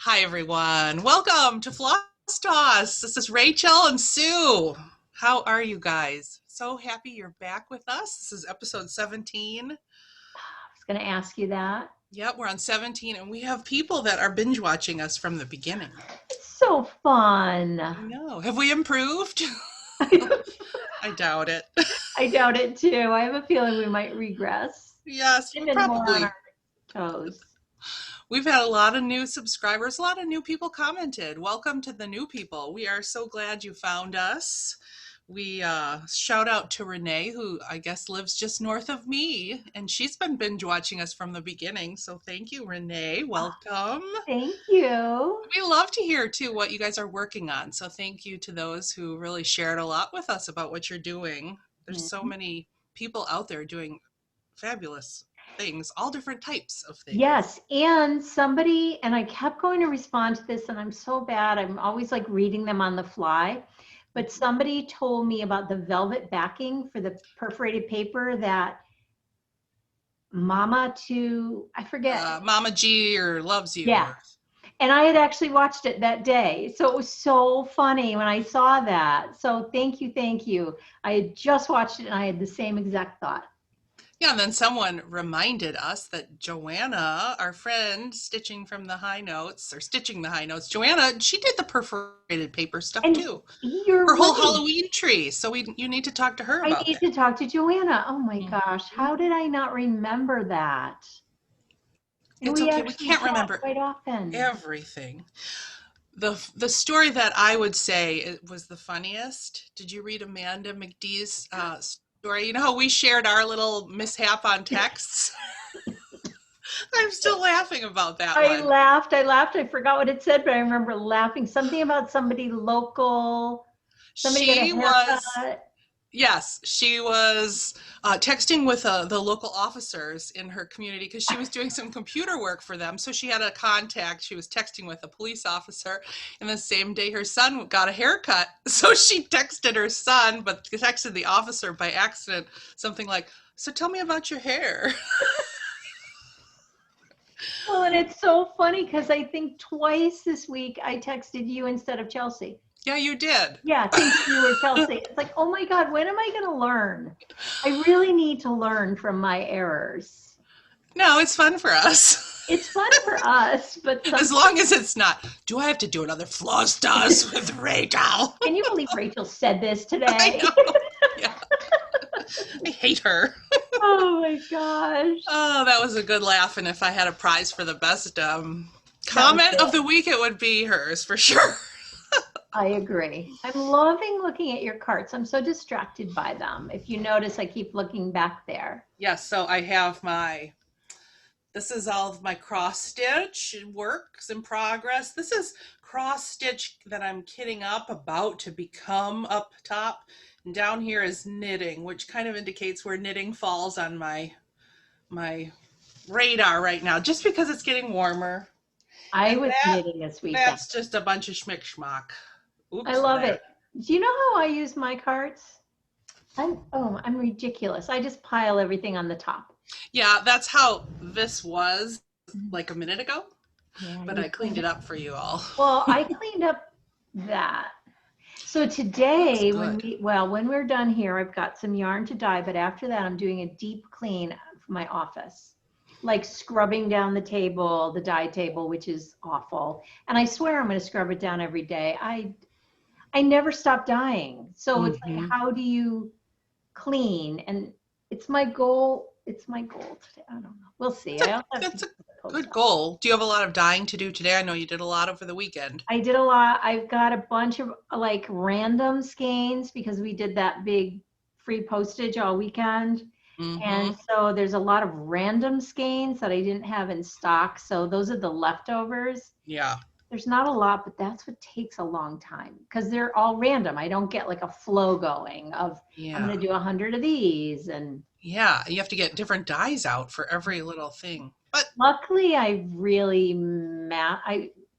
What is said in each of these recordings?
Hi, everyone. Welcome to Floss Toss. This is Rachel and Sue. How are you guys? So happy you're back with us. This is episode 17. I was going to ask you that. Yep, we're on 17, and we have people that are binge watching us from the beginning. It's so fun. I know. Have we improved? I doubt it. I doubt it too. I have a feeling we might regress. Yes, we Even more on probably. our toes. We've had a lot of new subscribers, a lot of new people commented. Welcome to the new people. We are so glad you found us. We shout out to Renee, who I guess lives just north of me, and she's been binge watching us from the beginning. So thank you, Renee. Welcome. Thank you. We love to hear too what you guys are working on. So thank you to those who really shared a lot with us about what you're doing. There's so many people out there doing fabulous things, all different types of things. Yes, and somebody, and I kept going to respond to this, and I'm so bad. I'm always like reading them on the fly. But somebody told me about the velvet backing for the perforated paper that I forget. Mama G or Loves You. Yeah. And I had actually watched it that day. So it was so funny when I saw that. So thank you, thank you. I had just watched it and I had the same exact thought. Yeah, and then someone reminded us that Joanna, our friend stitching from the high notes, or stitching the high notes, Joanna, she did the perforated paper stuff And too. you're Her whole right. Halloween tree. So you need to talk to her I about need that. to talk to Joanna. Oh my Mhm. gosh. How did I not remember that? And It's we okay. We actually can't chat remember quite often. everything. The story that I would say it was the funniest. Did you read Amanda McDee's story? You know how we shared our little mishap on texts? I'm still laughing about that I one. laughed. I laughed. I forgot what it said, but I remember laughing. Something about somebody local. Somebody got a She was haircut. Yes, she was texting with the local officers in her community because she was doing some computer work for them. So she had a contact. She was texting with a police officer, and the same day her son got a haircut. So she texted her son, but texted the officer by accident something like, "So tell me about your hair." Well, and it's so funny because I think twice this week I texted you instead of Chelsea. Yeah, you did. Yeah, thinking you were Chelsea. It's like, oh my God, when am I going to learn? I really need to learn from my errors. No, it's fun for us. It's fun for us, but As sometimes, long as it's not, do I have to do another floss toss with Rachel? can you believe Rachel said this I today? know. Yeah. I hate her. Oh my gosh. Oh, that was a good laugh. And if I had a prize for the best That was comment of it. the week, it would be hers for sure. I agree. I'm loving looking at your carts. I'm so distracted by them. If you notice, I keep looking back there. Yes, so I have this is all of my cross stitch works in progress. This is cross stitch that I'm kitting up, about to become up top. And down here is knitting, which kind of indicates where knitting falls on my radar right now, just because it's getting warmer. I And was knitting this weekend. that's just a bunch of schmick schmock. I Oops, love there. it. Do you know how I use my carts? I'm ridiculous. I just pile everything on the top. Yeah, that's how this was like a minute ago, Yeah, but I cleaned it up for you all. well, I cleaned up that. So Looks today, good. when we're done here, I've got some yarn to dye, but after that, I'm doing a deep clean of my office, like scrubbing down the table, the dye table, which is awful. And I swear I'm going to scrub it down every day. I never stop dyeing. So it's like, Hmm. how do you clean? And it's my goal. It's my goal today. I don't know. We'll see. I also have to That's do a the post good office. goal. Do you have a lot of dyeing to do today? I know you did a lot over the weekend. I did a lot. I've got a bunch of like random skeins because we did that big free postage all weekend. Hmm. And so there's a lot of random skeins that I didn't have in stock. So those are the leftovers. Yeah. There's not a lot, but that's what takes a long time because they're all random. I don't get like a flow going of I'm Yeah. going to do 100 of these. And Yeah. You have to get different dyes out for every little thing. But luckily, I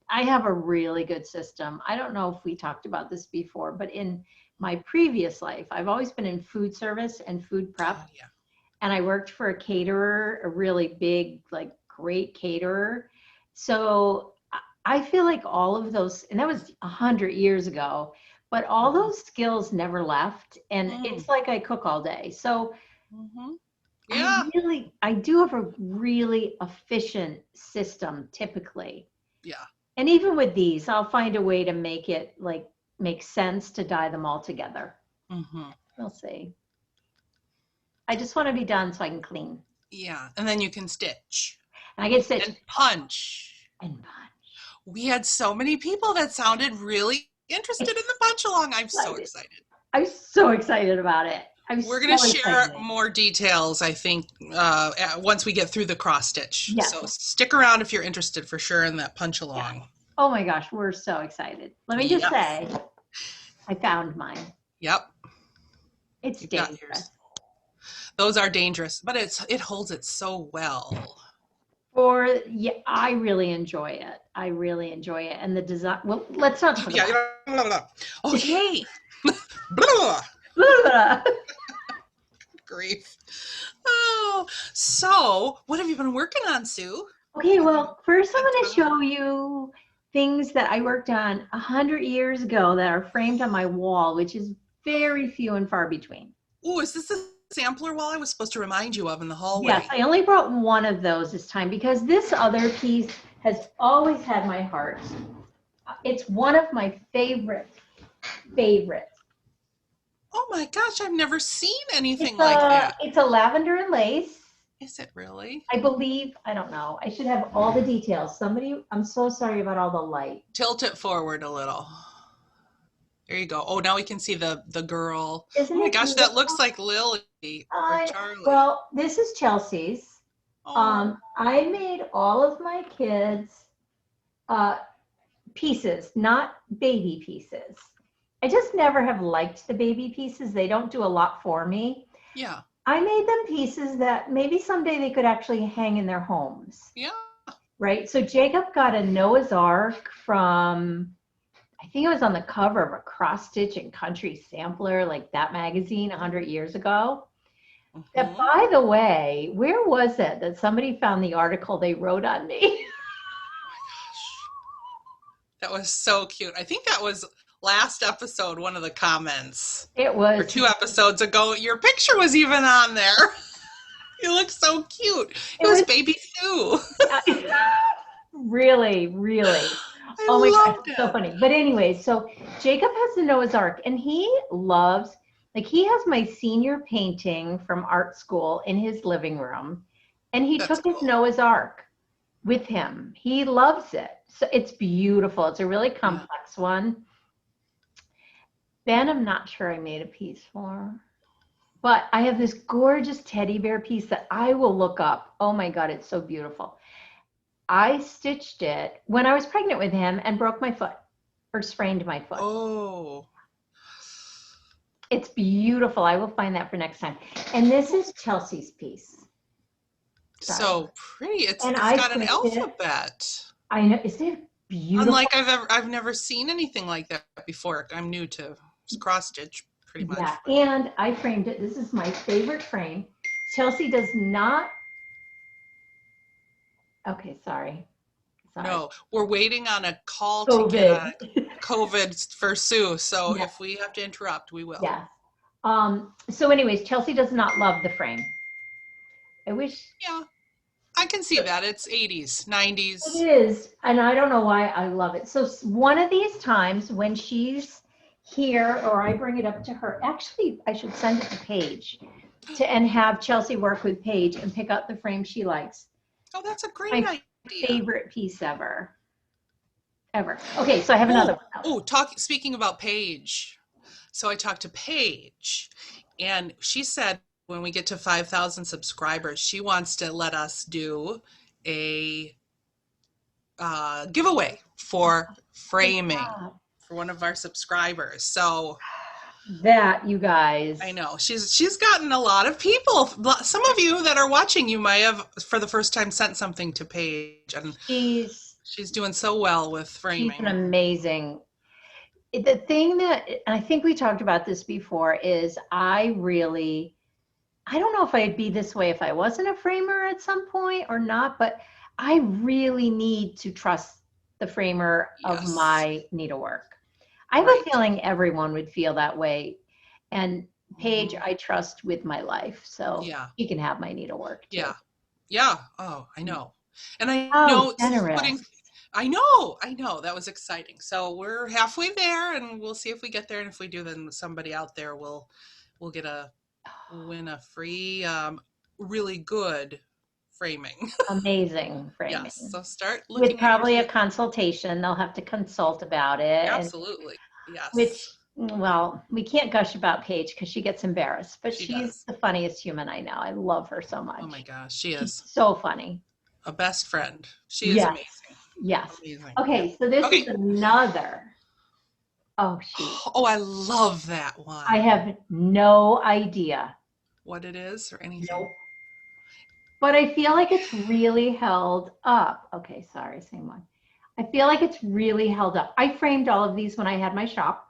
have a really good system. I don't know if we talked about this before, but in my previous life, I've always been in food service and food prep, oh yeah. and I worked for a caterer, a really big, like great caterer. So I feel like all of those, and that was 100 years ago, but all Mhm. those skills never left. And Mm. it's like I cook all day. So Mhm. Yeah. I do have a really efficient system typically. Yeah. And even with these, I'll find a way to make it like make sense to dye them all together. Mhm. We'll see. I just want to be done so I can clean. Yeah. And then you can stitch And I get stitch and punch. and punch. We had so many people that sounded really interested in the punch along. I'm so Excited. excited. I'm so excited about it. I'm We're so going to share excited. more details, I think, once we get through the cross stitch. Yes. So stick around if you're interested for sure in that punch Yeah. along. Oh my gosh, we're so excited. Let me just Yes. say, I found mine. Yep. It's You've got dangerous. yours. Those are dangerous, but it holds it so well. Yeah, I really enjoy it. I really enjoy it. And the design, well, let's not talk about it. Blah, blah. Okay. Grief. Oh, so what have you been working on, Sue? Okay, well, first I'm going to show you things that I worked on 100 years ago that are framed on my wall, which is very few and far between. Oh, is this the sampler wall I was supposed to remind you of in the hallway? Yes, I only brought one of those this time because this other piece has always had my heart. It's one of my favorites. Oh my gosh, I've never seen anything like that. It's a lavender and lace. Is it really? I believe, I don't know. I should have all the details. I'm so sorry about all the light. Tilt it forward a little. There you go. Oh, now we can see the girl. Isn't Oh my it gosh, beautiful? that looks like Lily or Charlie. Well, this is Chelsea's. Oh. I made all of my kids pieces, not baby pieces. I just never have liked the baby pieces. They don't do a lot for me. Yeah. I made them pieces that maybe someday they could actually hang in their homes. Yeah. Right. So Jacob got a Noah's Ark from, I think it was on the cover of a Cross Stitch and Country Sampler, like that magazine 100 years ago. Mhm. That, by the way, where was it that somebody found the article they wrote on me? That was so cute. I think that was last episode, one of the comments. It was. Or 2 episodes ago. Your picture was even on there. You look so cute. It was baby Sue. Really, really. Oh my gosh, it's so funny. But anyway, so Jacob has the Noah's Ark and he loves, like he has my senior painting from art school in his living room and he took his Noah's Ark with him. He loves it. So it's beautiful. It's a really complex one. Ben, I'm not sure I made a piece for, but I have this gorgeous teddy bear piece that I will look up. Oh my God, it's so beautiful. I stitched it when I was pregnant with him and broke my foot or sprained my foot. Oh. It's beautiful. I will find that for next time. And this is Chelsea's piece. Sorry. So pretty. It's got an alphabet. I know. Isn't it beautiful? Unlike I've never seen anything like that before. I'm new to cross stitch pretty much. Yeah, and I framed it. This is my favorite frame. Chelsea does not. Okay, sorry. No, we're waiting on a call COVID. to get COVID for Sue. So Yes. if we have to interrupt, we will. Yes. So anyways, Chelsea does not love the frame. I wish. Yeah, I can see that. It's 80s, 90s. It is, and I don't know why I love it. So one of these times when she's here or I bring it up to her, actually, I should send it to Paige and have Chelsea work with Paige and pick out the frame she likes. Oh, that's a great idea. Favorite piece ever. Okay, so I have another one. Speaking about Paige. So I talked to Paige and she said when we get to 5,000 subscribers, she wants to let us do a giveaway for framing for one of our subscribers. So that, you guys, I know she's gotten a lot of people. Some of you that are watching, you might have for the first time sent something to Paige, and she's doing so well with framing. She's an amazing. The thing that, and I think we talked about this before, is I don't know if I'd be this way if I wasn't a framer at some point or not, but I really need to trust the framer of Yes. my needlework. I have Right. a feeling everyone would feel that way. And Paige, I trust with my life. So Yeah. you can have my needlework too. Yeah. Yeah. Oh, I know. And I Oh, know generous. I know. That was exciting. So we're halfway there and we'll see if we get there. And if we do, then somebody out there will win a free, really good framing. Amazing Yes. framing. So start With looking at your probably a stitch. consultation. They'll have to consult about it. And Absolutely. which, Yes. well, we can't gush about Paige because she gets embarrassed, but She she's does. the funniest human I know. I love her so Oh my much. gosh. She She's is so funny. a best friend. She is Yes. amazing. Yes. Amazing. Yeah. Okay, so this is Okay. another. Oh, shoot. Oh, I love that I one. have no idea. What it is or anything. Nope. But I feel like it's really held up. Okay, sorry, same one. I feel like it's really held up. I framed all of these when I had my shop.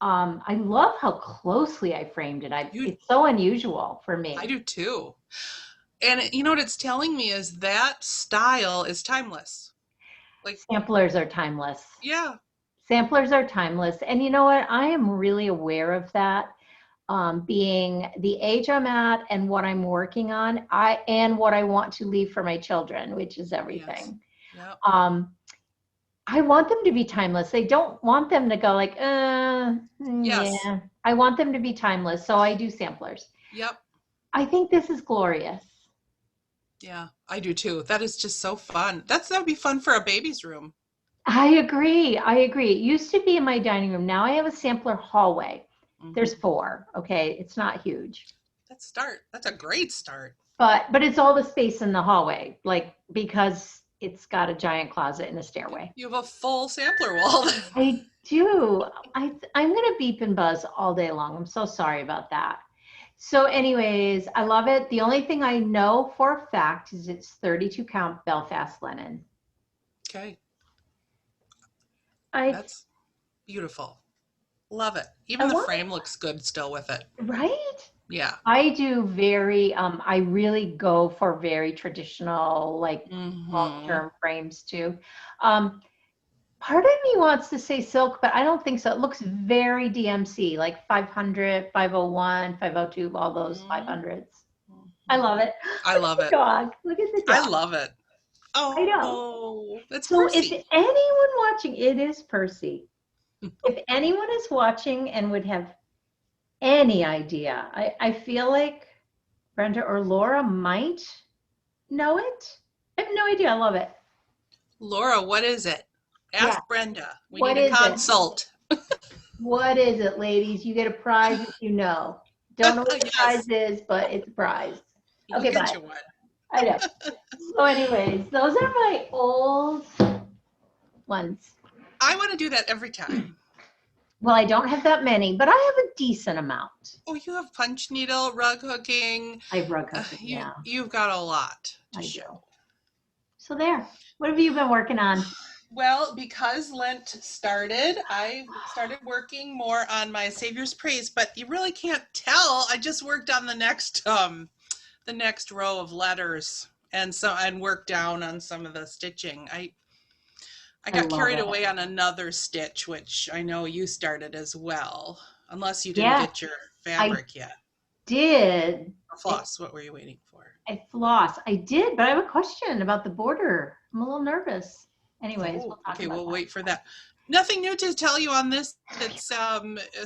I love how closely I framed it. It's so unusual for me. I do too. And you know what it's telling me is that style is timeless. Like, Samplers are timeless. yeah. Samplers are timeless. And you know what? I am really aware of that. Being the age I'm at and what I'm working on, and what I want to leave for my children, which is Yes. everything. Yeah. I want them to be timeless. I don't want them to go like, Yes. yeah. I want them to be timeless. So I do samplers. Yep. I think this is glorious. Yeah, I do too. That is just so fun. That'd be fun for a baby's room. I agree. I agree. It used to be in my dining room. Now I have a sampler hallway. There's 4. Okay. It's not huge. That's a great start. But it's all the space in the hallway, like because it's got a giant closet and a stairway. You have a full sampler wall. I do. I'm gonna beep and buzz all day long. I'm so sorry about that. So, anyways, I love it. The only thing I know for a fact is it's 32 count Belfast linen. Okay. I That's beautiful. Love it. Even the love frame looks good still with it. right? Yeah. I do very, I really go for very traditional, like long-term frames too. Part of me wants to say silk, but I don't think so. It looks very DMC, like 500, 501, 502, all those 500s. I love it. I love it. Dog. Look at the dog. I love it. I know. Oh, that's So Percy. if anyone watching, it is Percy. If anyone is watching and would have any idea, I feel like Brenda or Laura might know it. I have no idea. I love it. Laura, what is it? Ask Yeah. Brenda. We What need a is it? consult. What is it, ladies? You get a prize if you know. Don't know what the Yes. prize is, but it's a prize. We'll Okay, get bye. you one. I know. So anyways, those are my old ones. I want to do that every time. Well, I don't have that many, but I have a decent amount. Oh, you have punch needle, rug hooking. I have rug hooking, yeah. You've got a lot to I show. do. So there. What have you been working on? Well, because Lent started, I started working more on my Saviour's Praise, but you really can't tell. I just worked on the next row of letters and worked down on some of the stitching. I got carried away on another stitch, which I know you started as well, unless you didn't get your fabric yet. Did. Floss, what were you waiting for? I floss. I did, but I have a question about the border. I'm a little nervous. Anyways, we'll talk about we'll that. wait for that. Nothing new to tell you on this. It's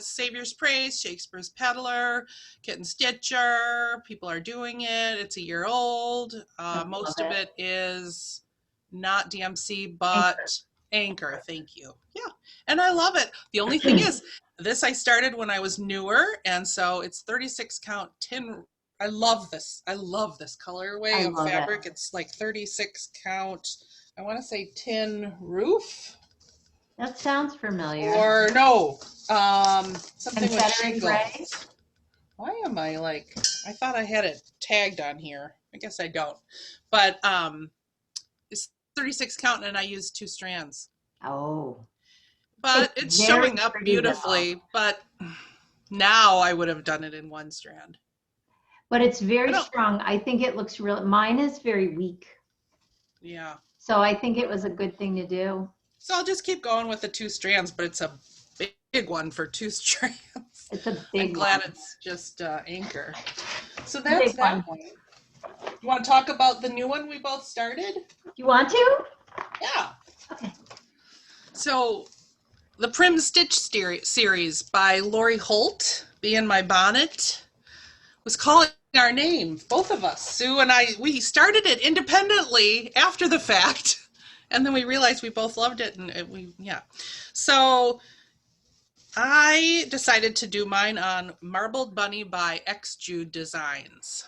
Saviour's Praise, Shakespeare's Peddler, Kitten Stitcher. People are doing it. It's a year old. Most of it is not DMC, but Anchor. Thank you. Yeah, and I love it. The only thing is, this I started when I was newer, and so it's 36 count tin. I love this. I love this colorway of fabric. It's like 36 count. I want to say tin roof. That sounds familiar. Or no, something with shingles. Gray? Why am I like? I thought I had it tagged on here. I guess I don't. But it's 36 count, and I used 2 strands. Oh. But it's showing up beautifully. But now I would have done it in 1 strand. But it's very strong. I think it looks real. Mine is very weak. Yeah. So I think it was a good thing to do. So I'll just keep going with the 2 strands, but it's a big one for 2 strands. It's a I'm big glad one. it's just anchor. So It's a that's big that one. one. You want to talk about the new one we both started? You want to? Yeah. Okay. So the Prim Stitch series by Lori Holt, Be in My Bonnet, was calling our name, both of us. Sue and I, we started it independently after the fact, and then we realized we both loved it, and So I decided to do mine on Marbled Bunny by X Jude Designs.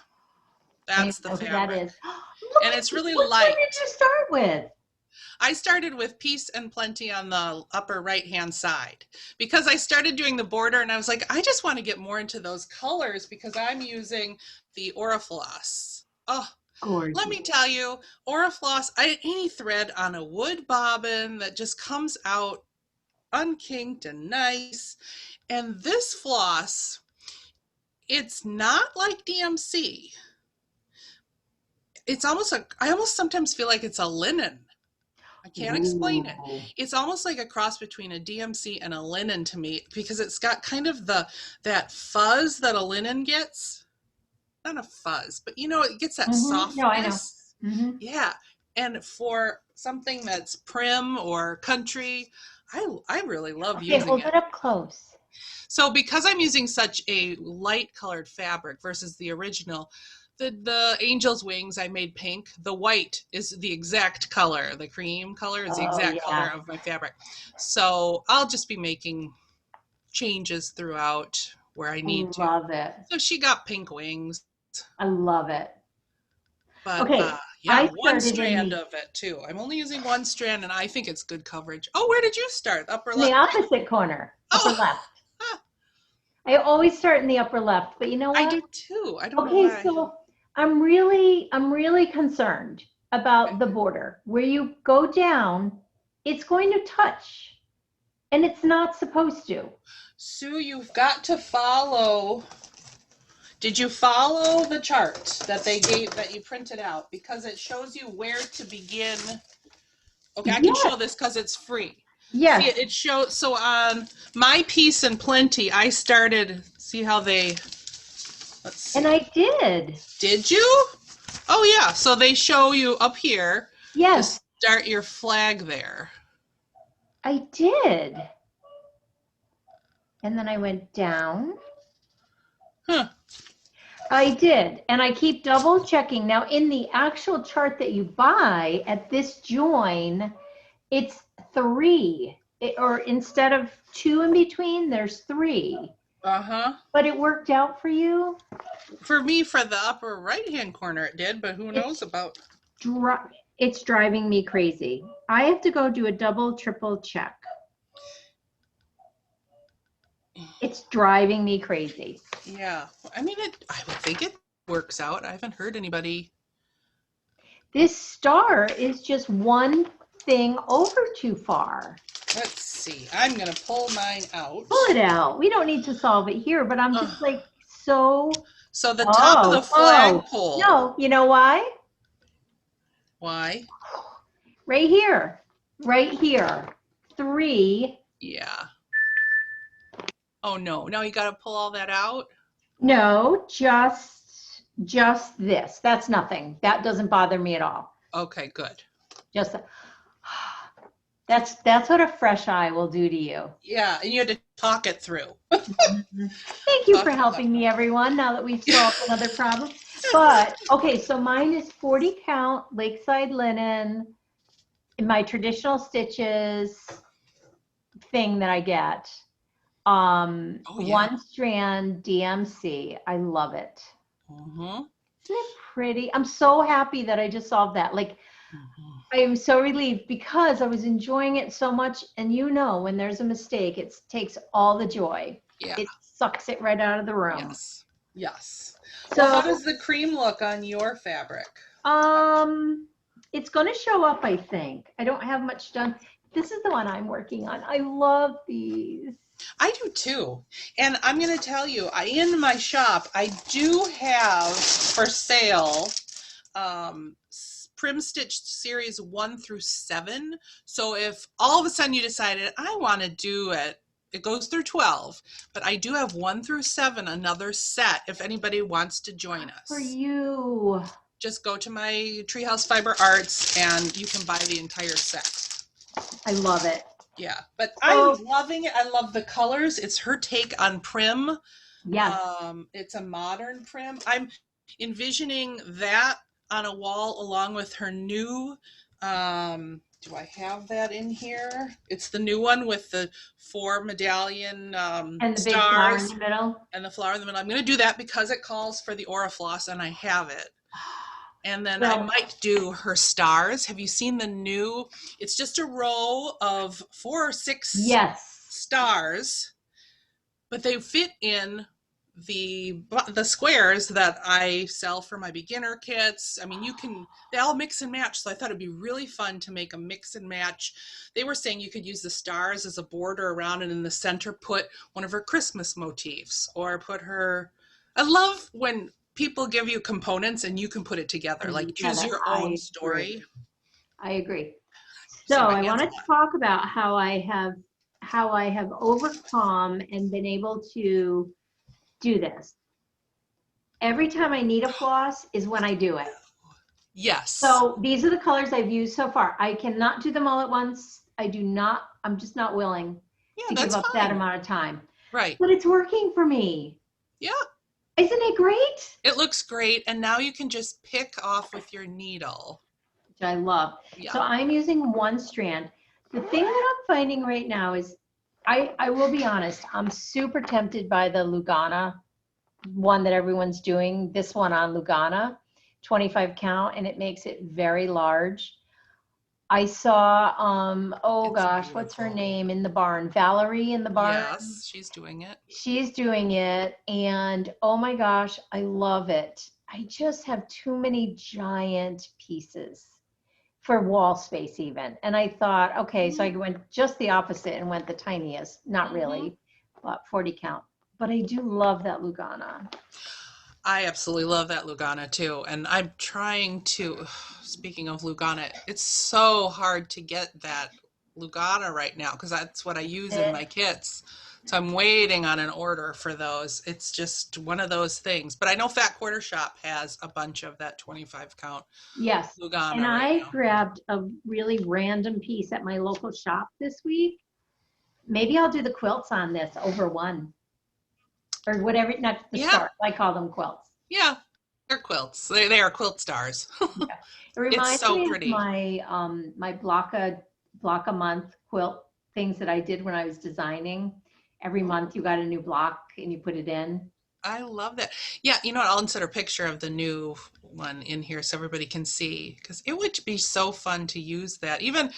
I don't That's the know who that fabric. is. Look And at it's really which one did light. you start with? I started with Peace and Plenty on the upper right-hand side because I started doing the border and I was like, I just want to get more into those colors because I'm using the Orifloss. Oh, let Gorgeous. me tell you, Orifloss, any thread on a wood bobbin that just comes out unkinked and nice. And this floss, it's not like DMC. It's almost like, I almost sometimes feel like it's a linen. I can't explain it. Ooh. It's almost like a cross between a DMC and a linen to me because it's got kind of that fuzz that a linen gets. Not a fuzz, but it gets that No, I know. softness. Mm-hmm. Yeah. And for something that's prim or country, I really love Okay, using hold it. it up close. So because I'm using such a light colored fabric versus the original, the angel's wings I made pink. The white is the exact color. The cream color is the Oh, exact color yeah. of my fabric. So I'll just be making changes throughout where I need to. Love it. So she got pink wings, I love it. but Okay, yeah, I one started strand of it too. I'm only using one strand and I think it's good coverage. Oh, where did you start? Upper in the left? opposite corner, upper Oh, left. I always start in the upper left, but you know I what? do too. I don't know Okay, why. so I'm really concerned about the border. Where you go down, it's going to touch, and it's not supposed to. Sue, you've got to follow. Did you follow the chart that they gave that you printed out? Because it shows you where to begin. Okay, I can show Yes, this because it's free. See, yes, it shows. So on my Peace and Plenty, I started. See how they. Let's see. and I did. Did you? Oh yeah. So they show you up here to Yes, start your flag there. I did. And then I went down. Huh. I did. And I keep double checking. Now, in the actual chart that you buy at this join, it's 3. Or instead of 2 in between, there's 3. Uh-huh. But it worked out for you? For me, for the upper right-hand corner, it did, but who knows about. It's driving me crazy. I have to go do a double, triple check. It's driving me crazy. Yeah. I mean, I would think it works out. I haven't heard anybody. This star is just one thing over too far. Let's see. I'm going to pull mine out. Pull it out. We don't need to solve it here, but I'm just like so. So the top of the flagpole. No, you know why? Why? Right here. Right here. 3. Yeah. Oh no. Now you got to pull all that out? No, just this. That's nothing. That doesn't bother me at all. Okay, good. Just that's what a fresh eye will do to you. Yeah, and you had to talk it through. Thank you for helping me, everyone, now that we've solved another problem. But, okay, so mine is 40 count, lakeside linen, in my traditional stitches thing that I get. One strand DMC. I love it. Mm-hmm. Isn't it pretty? I'm so happy that I just solved that. Like, I am so relieved because I was enjoying it so much. And when there's a mistake, it takes all the joy. Yeah. It sucks it right out of the room. Yes. Yes. So well, how does the cream look on your fabric? It's going to show up, I think. I don't have much done. This is the one I'm working on. I love these. I do too. And I'm going to tell you, in my shop, I do have for sale Prim Stitch series 1 through 7. So if all of a sudden you decided, I want to do it, it goes through 12, but I do have 1 through 7, another set, if anybody wants to join us. For you. Just go to my Treehouse Fiber Arts and you can buy the entire set. I love it. Yeah, but I'm loving it. I love the colors. It's her take on Prim. Yes. It's a modern Prim. I'm envisioning that on a wall along with her new, do I have that in here? It's the new one with the 4 medallion And the stars big flower in the middle. and the flower in the middle. I'm going to do that because it calls for the Orifloss and I have it. And then I might do her stars. Have you seen the new? It's just a row of 4 or 6 stars, but they fit in the squares that I sell for my beginner kits. I mean, they all mix and match. So I thought it'd be really fun to make a mix and match. They were saying you could use the stars as a border around and in the center put one of her Christmas motifs or put her, I love when people give you components and you can put it together, like choose your own story. I agree. So I want to talk about how I have overcome and been able to do this. Every time I need a floss is when I do it. Yes. So these are the colors I've used so far. I cannot do them all at once. I'm just not willing to give up that amount of time. Right. But it's working for me. Yeah. Isn't it great? It looks great. And now you can just pick off with your needle. Which I love. Yeah. So I'm using 1 strand. The thing that I'm finding right now is, I will be honest, I'm super tempted by the Lugana one that everyone's doing, this one on Lugana, 25 count, and it makes it very large. I saw, what's her name in the barn? Valerie in the barn? Yes, she's doing it. She's doing it, and oh my gosh, I love it. I just have too many giant pieces for wall space even. And I thought, okay, so I went just the opposite and went the tiniest, not really, but 40 count. But I do love that Lugana. I absolutely love that Lugana too. And I'm trying to, speaking of Lugana, it's so hard to get that Lugana right now because that's what I use in my kits. So I'm waiting on an order for those. It's just one of those things. But I know Fat Quarter Shop has a bunch of that 25 count Lugana. And I grabbed a really random piece at my local shop this week. Maybe I'll do the quilts on this over 1. Or whatever, not the stars. I call them quilts. Yeah, they're quilts. They are quilt stars. It reminds me of my my block a month quilt things that I did when I was designing. Every month you got a new block and you put it in. I love that. Yeah, you know what? I'll insert a picture of the new one in here so everybody can see because it would be so fun to use that. Even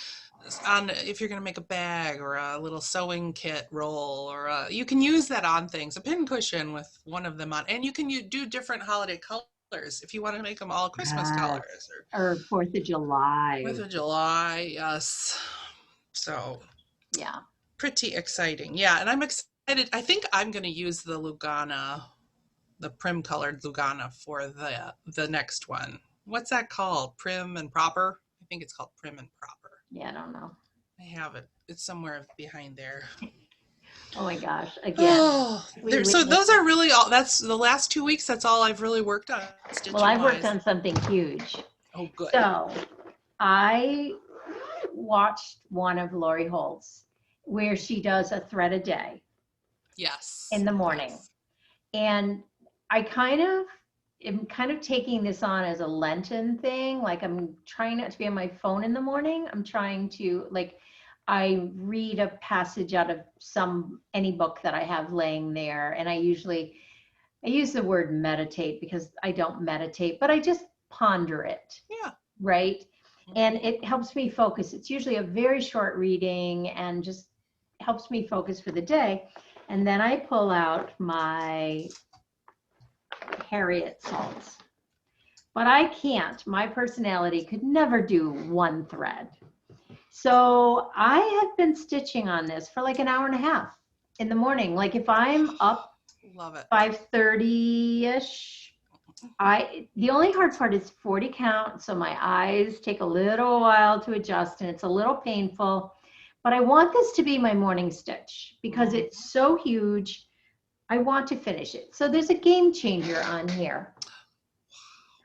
on if you're going to make a bag or a little sewing kit roll or you can use that on things, a pin cushion with one of them on, and you can do different holiday colors if you want to make them all Christmas colors or 4th of July. 4th of July, yes. So yeah, pretty exciting. Yeah, and I'm excited. I think I'm going to use the Lugana, the Prim colored Lugana for the next one. What's that called? Prim and Proper? I think it's called Prim and Proper. Yeah, I don't know. I have it. It's somewhere behind there. Oh my gosh. Again. So those are really all, that's the last 2 weeks. That's all I've really worked on. Well, I've worked on something huge. Oh, good. So I watched one of Lori Holt's where she does a thread a day. Yes. In the morning. Yes. And I am kind of taking this on as a Lenten thing. Like I'm trying not to be on my phone in the morning. I'm trying to I read a passage out of any book that I have laying there. And I use the word meditate because I don't meditate, but I just ponder it. Yeah. Right. And it helps me focus. It's usually a very short reading and just helps me focus for the day. And then I pull out my Harriet salts, but I can't. My personality could never do 1 thread. So I have been stitching on this for like an hour and a half in the morning. Like if I'm up Love it. 5:30-ish, The only hard part is 40 count, so my eyes take a little while to adjust and it's a little painful, but I want this to be my morning stitch because it's so huge. I want to finish it. So there's a game changer on here.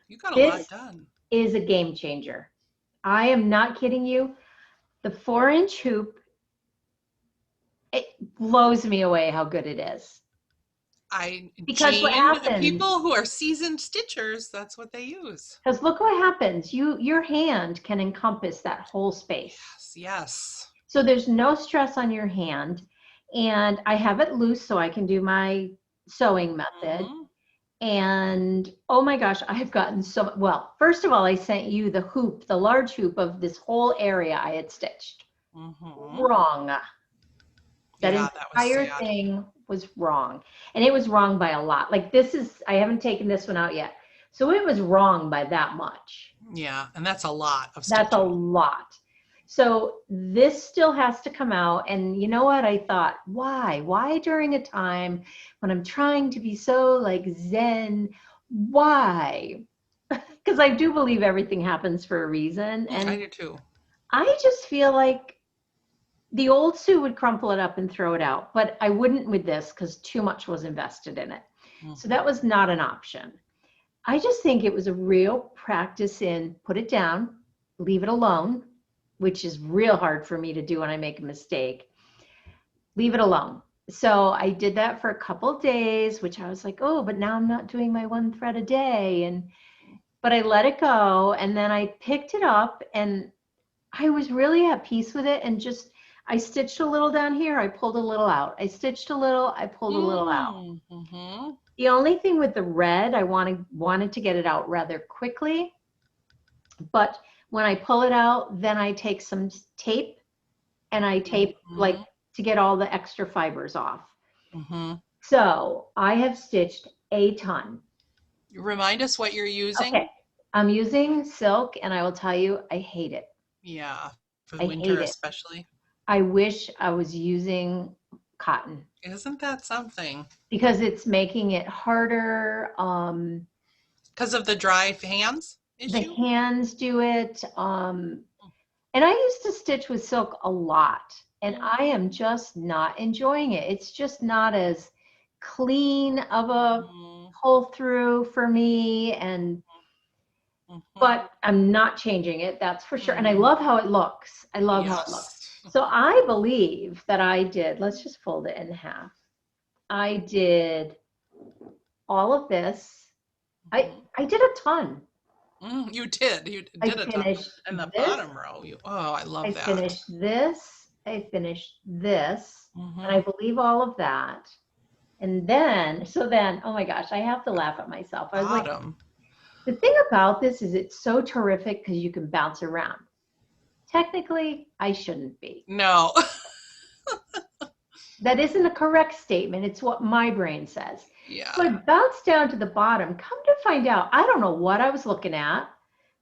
You got a lot done. This is a game changer. I am not kidding you. The 4-inch hoop, it blows me away how good it is. Because what happens, people who are seasoned stitchers, that's what they use. Because look what happens. Your hand can encompass that whole space. Yes. So there's no stress on your hand. And I have it loose so I can do my sewing method. And oh my gosh, I have gotten so, well, first of all, I sent you the hoop, the large hoop of this whole area I had stitched. Wrong. That entire thing was wrong. And it was wrong by a lot. Like this is, I haven't taken this one out yet. So it was wrong by that much. Yeah, and that's a lot of stitching. That's a lot. So this still has to come out. And you know what? I thought, why? Why during a time when I'm trying to be so like Zen? Why? Because I do believe everything happens for a reason. And I do too. I just feel like the old Sue would crumple it up and throw it out, but I wouldn't with this because too much was invested in it. So that was not an option. I just think it was a real practice in put it down, leave it alone, which is real hard for me to do when I make a mistake. Leave it alone. So I did that for a couple days, which I was like, oh, but now I'm not doing my 1 thread a day. But I let it go. And then I picked it up and I was really at peace with it. And just, I stitched a little down here. I pulled a little out. I stitched a little. I pulled a little out. The only thing with the red, I wanted to get it out rather quickly. But when I pull it out, then I take some tape and I tape like to get all the extra fibers off. So I have stitched a ton. Remind us what you're using. Okay. I'm using silk and I will tell you, I hate it. Yeah, for the winter especially. I wish I was using cotton. Isn't that something? Because it's making it harder. Because of the dry hands issue? The hands do it. And I used to stitch with silk a lot, and I am just not enjoying it. It's just not as clean of a pull through for me. But I'm not changing it, that's for sure. And I love how it looks. I love how it looks. So I believe that I did, let's just fold it in half. I did all of this. I did a ton. You did. You did a ton. And the bottom row. I love that. I finished this. I finished this. And I believe all of that. And then, oh my gosh, I have to laugh at myself. I was like, the thing about this is it's so terrific because you can bounce around. Technically, I shouldn't be. No. That isn't a correct statement. It's what my brain says. Yeah. So I bounced down to the bottom. Come to find out, I don't know what I was looking at,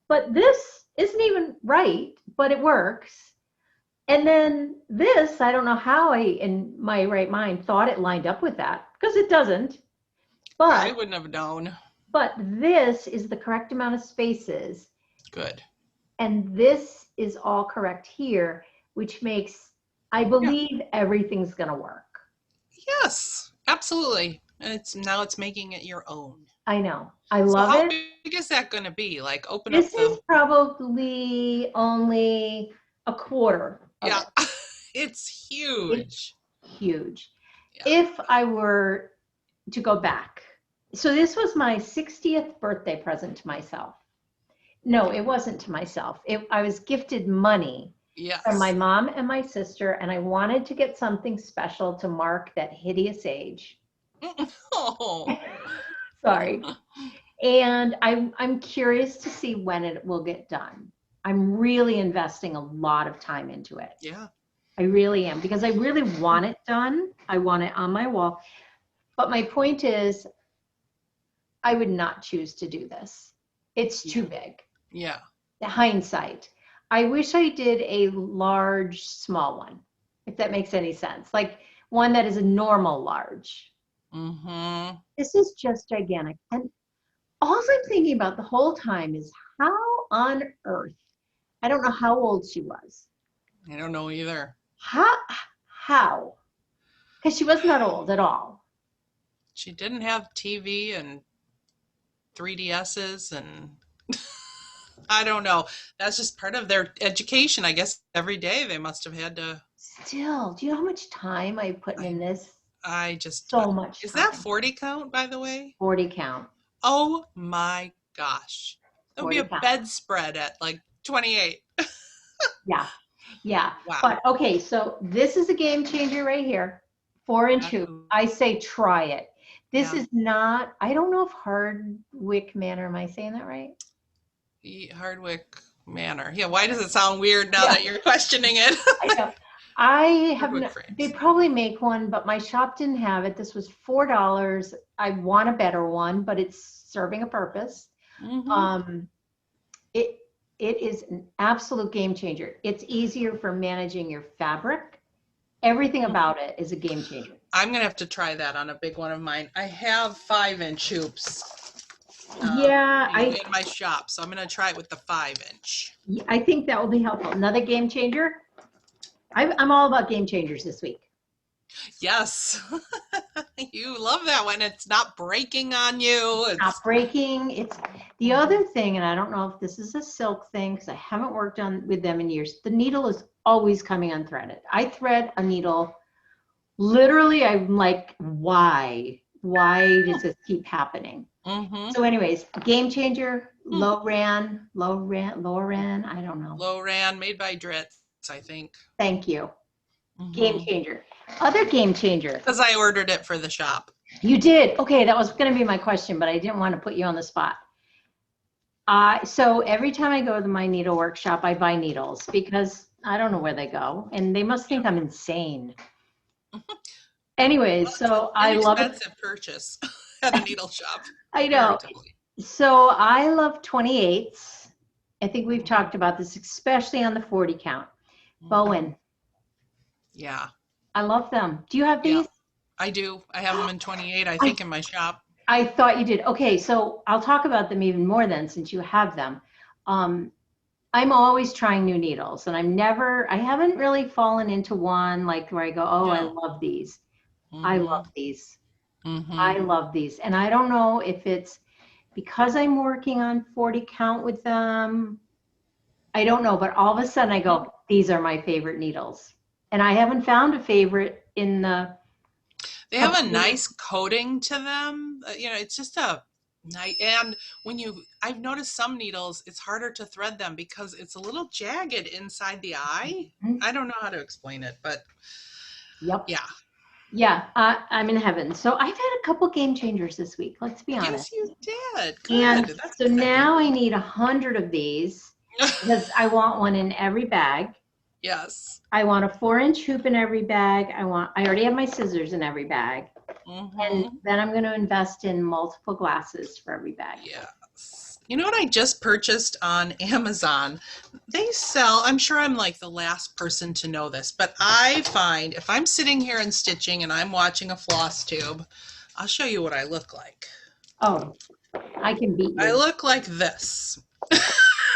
but this isn't even right, but it works. And then this, I don't know how I, in my right mind, thought it lined up with that, because it doesn't. But I wouldn't have known. But this is the correct amount of spaces. Good. And this is all correct here, which makes, I believe everything's going to work. Yes, absolutely. And now it's making it your own. I know. I love it. How big is that going to be? Like open this up the... This is probably only a quarter. Yeah, it's huge. It's huge. Yeah. If I were to go back. So this was my 60th birthday present to myself. No, it wasn't to myself. I was gifted money from my mom and my sister, and I wanted to get something special to mark that hideous age. Oh. Sorry. And I'm curious to see when it will get done. I'm really investing a lot of time into it. Yeah. I really am, because I really want it done. I want it on my wall. But my point is, I would not choose to do this. It's too big. Yeah. The hindsight. I wish I did a large, small one, if that makes any sense. Like one that is a normal large. Mm-hmm. This is just gigantic. And all I'm thinking about the whole time is how on earth, I don't know how old she was. I don't know either. How? Because she was not old at all. She didn't have TV and 3DSs and I don't know. That's just part of their education. I guess every day they must have had to. Still, do you know how much time I put I, in this? I just, So much is that time. 40 count, by the way? 40 count. Oh my gosh. That would be 40 a count. bedspread at like 28. Yeah. Yeah. Wow. But okay, so this is a game changer right here. 4-inch hoop. I say try it. This Yeah. is not, I don't know if Hardwick Manor, am I saying that right? Hardwick Manor. Yeah, why does it sound weird now Yeah. that you're questioning it? I know. I have Hardwick no, frames. they probably make one, but my shop didn't have it. This was $4. I want a better one, but it's serving a purpose. Mm-hmm. It it is an absolute game changer. It's easier for managing your fabric. Everything about it is a game changer. I'm going to have to try that on a big one of mine. I have 5-inch hoops Yeah, in my shop, so I'm going to try it with the 5-inch. I think that will be helpful. Another game changer. I'm all about game changers this week. Yes. You love that one. It's not breaking on you. It's not breaking. It's the other thing, and I don't know if this is a silk thing because I haven't worked on with them in years. The needle is always coming unthreaded. I thread a needle. Literally, I'm like, why? Why does this keep happening? Mm-hmm. So anyways, game changer, Loran, I don't know. Loran, made by Dritz, I think. Thank you. Game changer. Other game changer. Because I ordered it for the shop. You did? Okay, that was going to be my question, but I didn't want to put you on the spot. So every time I go to my needlework shop, I buy needles because I don't know where they go, and they must think I'm insane. Anyways, so I love it. Expensive purchase at a needle shop. I know. So I love 28s. I think we've talked about this, especially on the 40 count. Bowen. Yeah. I love them. Do you have these? Yeah, I do. I have them in 28, I think, in my shop. I thought you did. Okay, so I'll talk about them even more then since you have them. I'm always trying new needles, and I haven't really fallen into one like where I go, oh, I love these. I love these. I love these. And I don't know if it's because I'm working on 40 count with them. I don't know, but all of a sudden I go, these are my favorite needles. And I haven't found a favorite in the. They have a nice coating to them. It's just a nice, and I've noticed some needles, it's harder to thread them because it's a little jagged inside the eye. I don't know how to explain it, but yep. Yeah. Yeah, I'm in heaven. So I've had a couple game changers this week. Let's be honest. Yes, you did. Good. And so now I need 100 of these because I want one in every bag. Yes. I want a 4-inch hoop in every bag. I already have my scissors in every bag. And then I'm going to invest in multiple glasses for every bag. Yes. You know what I just purchased on Amazon? They sell, I'm sure I'm like the last person to know this, but I find if I'm sitting here and stitching and I'm watching a Flosstube, I'll show you what I look like. Oh, I can beat you. I look like this.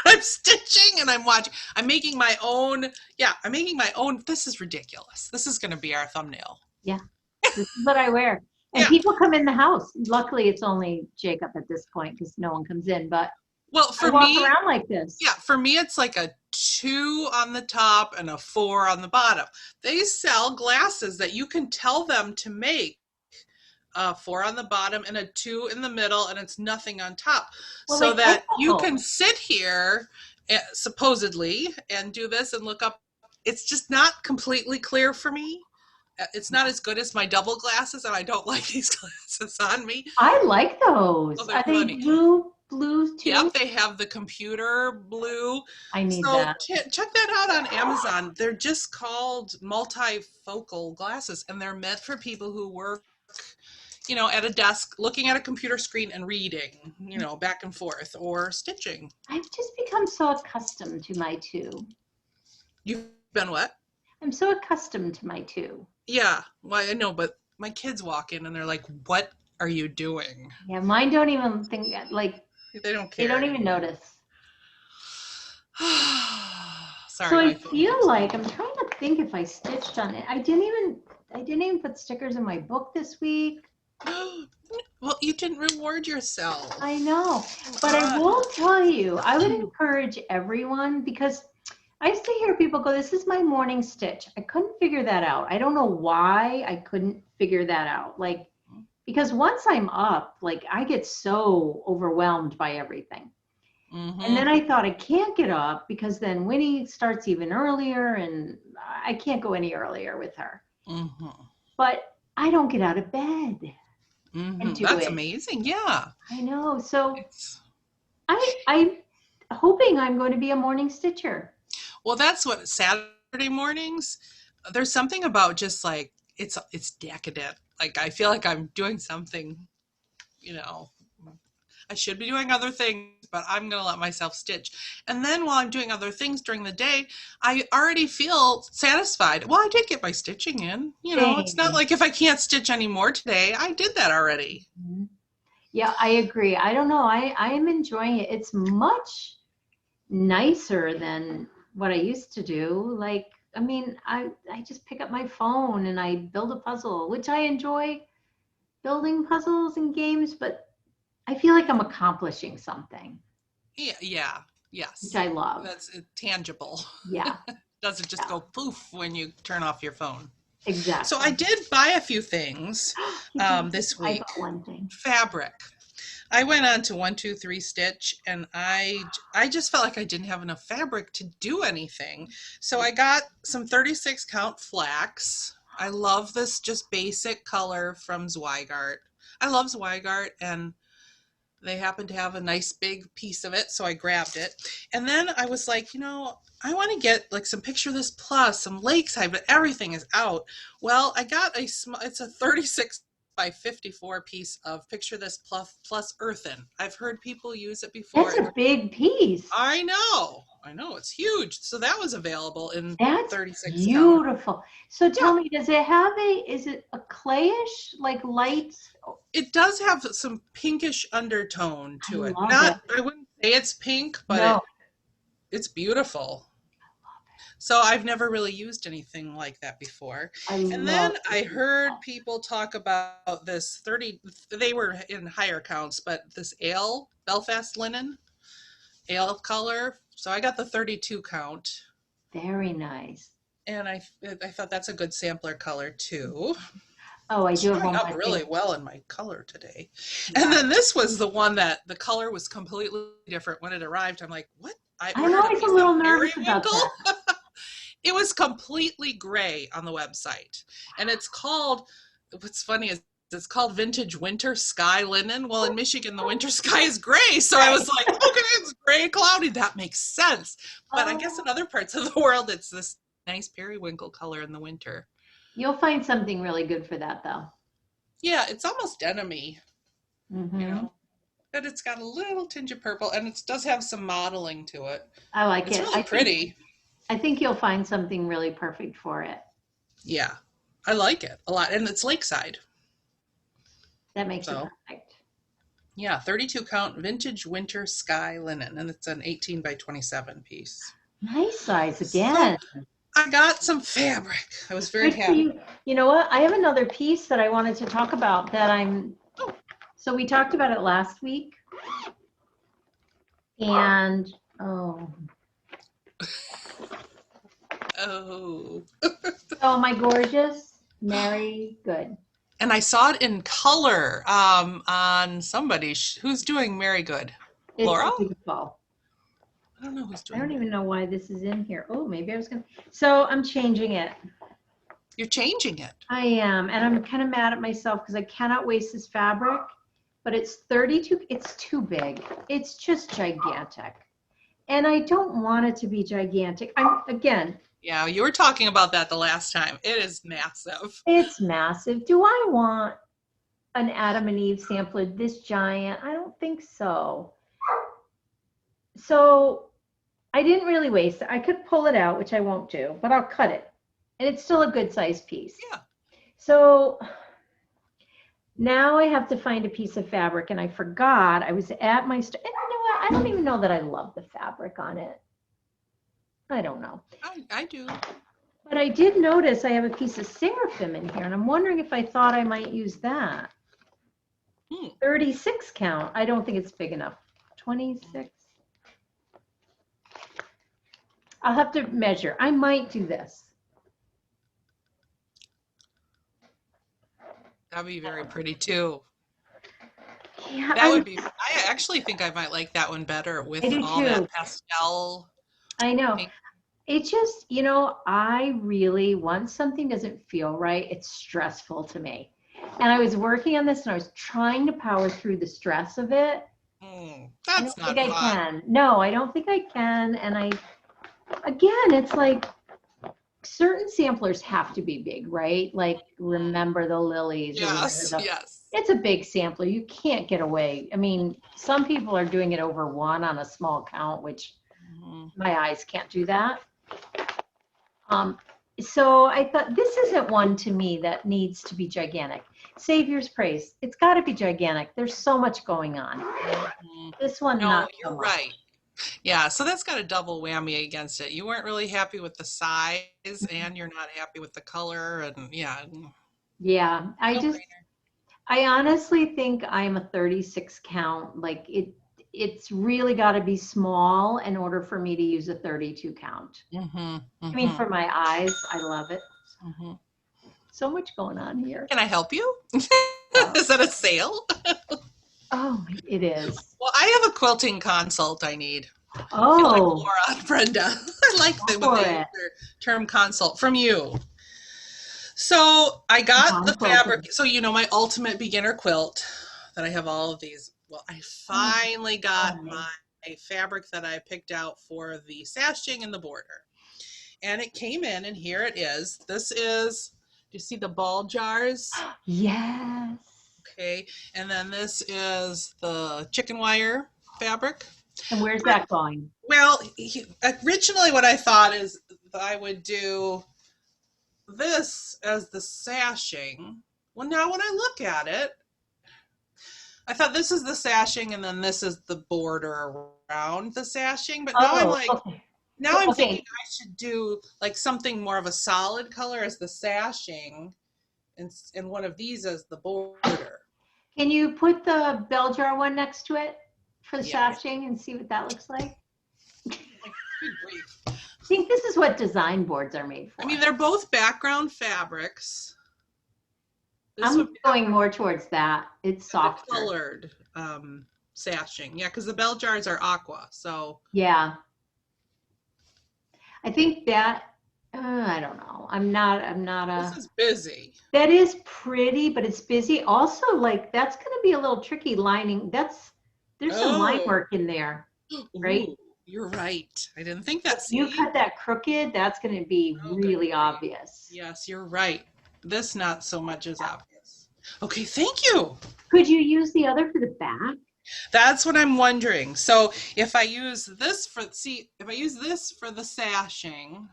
I'm stitching and I'm watching. I'm making my own. Yeah, I'm making my own. This is ridiculous. This is going to be our thumbnail. Yeah, this is what I wear. And people come in the house. Luckily, it's only Jacob at this point because no one comes in. But for I walk me, around like this. Yeah, for me, it's like a 2 on the top and a 4 on the bottom. They sell glasses that you can tell them to make. 4 on the bottom and a 2 in the middle, and it's nothing on top, so that you can sit here supposedly and do this and look up. It's just not completely clear for me. It's not as good as my double glasses, and I don't like these glasses on me. I like those. Oh, are they blue too? Yep, they have the computer blue. I need that. Check that out on Amazon. They're just called multifocal glasses, and they're meant for people who work at a desk, looking at a computer screen and reading, back and forth or stitching. I've just become so accustomed to my 2. You've been what? I'm so accustomed to my 2. Yeah, well, I know, but my kids walk in and they're like, what are you doing? Yeah, mine don't even think, like, They don't they care don't even anymore. notice. So Sorry, I my phone feel keeps like, ringing. I'm trying to think if I stitched on it. I didn't even put stickers in my book this week. Well, you didn't reward yourself. I know, Come but I on. will tell you, I would encourage everyone, because I used to hear people go, this is my morning stitch. I couldn't figure that out. I don't know why I couldn't figure that out. Like, because once I'm up, like, I get so overwhelmed by everything. And Mm-hmm. then I thought, I can't get up because then Winnie starts even earlier and I can't go any earlier with her. Mm-hmm. But I don't get out of bed and Mm-hmm. do That's it. amazing. Yeah. I know. So It's I'm hoping I'm going to be a morning stitcher. well, that's what Saturday mornings. There's something about just like it's decadent. Like I feel like I'm doing something, you know, I should be doing other things, but I'm going to let myself stitch. And then while I'm doing other things during the day, I already feel satisfied. Well, I did get my stitching in. You know, it's not Same. like if I can't stitch anymore today, I did that already. Mhm. Yeah, I agree. I don't know. I am enjoying it. It's much nicer than what I used to do. Like, I mean, I just pick up my phone and I build a puzzle, which I enjoy building puzzles and games, but I feel like I'm accomplishing something, Yeah, yeah, which yes. I love. That's tangible. Yeah, Doesn't just yeah, go poof when you turn off your phone. So I exactly. did buy a few things You did. this I week. bought one thing. Fabric. I went on to 123 Stitch and I just felt like I didn't have enough fabric to do anything. So I got some 36 count flax. I love this just basic color from Zweigart. I love Zweigart and they happened to have a nice big piece of it, so I grabbed it. And then I was like, I want to get like some Picture This Plus, some Lakeside, but everything is out. Well, I got it's a 36 by 54 piece of Picture This Plus Earthen. I've heard people use it before, That's and a big piece. I know, it's huge. So that was available in That's 36 count. beautiful. So Yeah, tell me, is it a clayish, like light? it does have some pinkish undertone I to it. love it. Not, I wouldn't say it's pink, but No, it's beautiful. So I've never really used anything like that before. I And then love I Picture This heard Plus. people talk about this 30, they were in higher counts, but this ale, Belfast linen, ale color. So I got the 32 count. Very nice. And I thought that's a good sampler color too. Oh, I do have Showing one up more thing. really well in my color today. And Yeah. then this was the one that the color was completely different when it arrived. I'm like, what? I I'm ordered a always a piece of little nervous about periwinkle. that. It was completely gray on the website. And it's called, what's funny is it's called Vintage Winter Sky Linen. Well, in Michigan, the winter sky is gray. So I Right. was like, okay, it's gray and cloudy. That makes sense. But I guess Oh, in other parts of the world, it's this nice periwinkle color in the winter. you'll find something really good for that, though. Yeah, it's almost denim-y, you Hmm. know, but it's got a little tinge of purple and it does have some modeling to it. I like It's it. really pretty. I think you'll find something really perfect for it. Yeah, I like it a lot. And it's lakeside. That makes it So perfect. yeah, 32 count vintage winter sky linen, and it's an 18 by 27 piece. Nice size So again. I got some fabric. I was very Good for happy. you. You know what? I have another piece that I wanted to talk about that Oh, so we talked about it last week. And, oh, oh. oh, my gorgeous Mary Good. And I saw it in color on somebody who's doing Mary Good. It's Laura? beautiful. I don't know who's I doing don't Mary. even know why this is in here. Oh, maybe I was going to. So I'm changing it. You're changing it. I am. And I'm kind of mad at myself because I cannot waste this fabric. But it's 32. It's too big. It's just gigantic. And I don't want it to be gigantic. Again, Yeah, you were talking about that the last time. It is massive. it's massive. Do I want an Adam and Eve sampler this giant? I don't think so. So I didn't really waste it. I could pull it out, which I won't do, but I'll cut it. And it's still a good size piece. Yeah. So Now I have to find a piece of fabric, and I forgot. I was at my store. And you know what? I don't even know that I love the fabric on it. I don't know. I do. But I did notice I have a piece of seraphim in here, and I'm wondering if I thought I might use that. 36 count. I don't think it's big enough. 26. I'll have to measure. I might do this. That'd be very pretty too. Yeah, That would be, I actually think I might like that one better with I do all too. that pastel. I know. pink. It just, I really, once something doesn't feel right, it's stressful to me. And I was working on this and I was trying to power through the stress of it. That's not I don't think fun. I can. No, I don't think I can. And again, it's like certain samplers have to be big, right? Like Remember the Lilies. Yes, yes. It's a big sampler. You can't get away. I mean, some people are doing it over one on a small count, which my eyes can't do that. So I thought this isn't one to me that needs to be gigantic. Saviour's Praise. It's got to be gigantic. There's so much going on. This one, No, not so you're much. right. Yeah, so that's got a double whammy against it. You weren't really happy with the size and you're not happy with the color and yeah. Yeah, I honestly think I'm a 36 count. Like it's really got to be small in order for me to use a 32 count. I mean, for my eyes, I love it. So much going on here. Can I help you? Is that a sale? Oh, it is. Well, I have a quilting consult I need. Oh, like Laura and Brenda. I like them when they use their term consult from you. So I got the fabric. So my ultimate beginner quilt that I have all of these. Well, I finally got my fabric that I picked out for the sashing and the border. And it came in, and here it is. This is, do you see the ball jars? Yes. Okay, and then this is the chicken wire fabric. And where's that going? Well, originally what I thought is I would do this as the sashing. Well, now when I look at it, I thought this is the sashing and then this is the border around the sashing. But now I'm like, now I'm thinking I should do like something more of a solid color as the sashing and one of these as the border. Can you put the bell jar one next to it for the sashing and see what that looks like? Good grief. I think this is what design boards are made for. I mean, they're both background fabrics. I'm going more towards that. It's softer. Colored sashing. Yeah, because the bell jars are aqua. So yeah. I think that I don't know. I'm not this is busy. That is pretty, but it's busy. Also, like that's gonna be a little tricky lining. There's some line work in there. Right? Ooh, you're right. I didn't think that. You cut that crooked, that's gonna be really obvious. Yes, you're right. This not so much as obvious. Okay, thank you. Could you use the other for the back? That's what I'm wondering. So if I use this for if I use this for the sashing.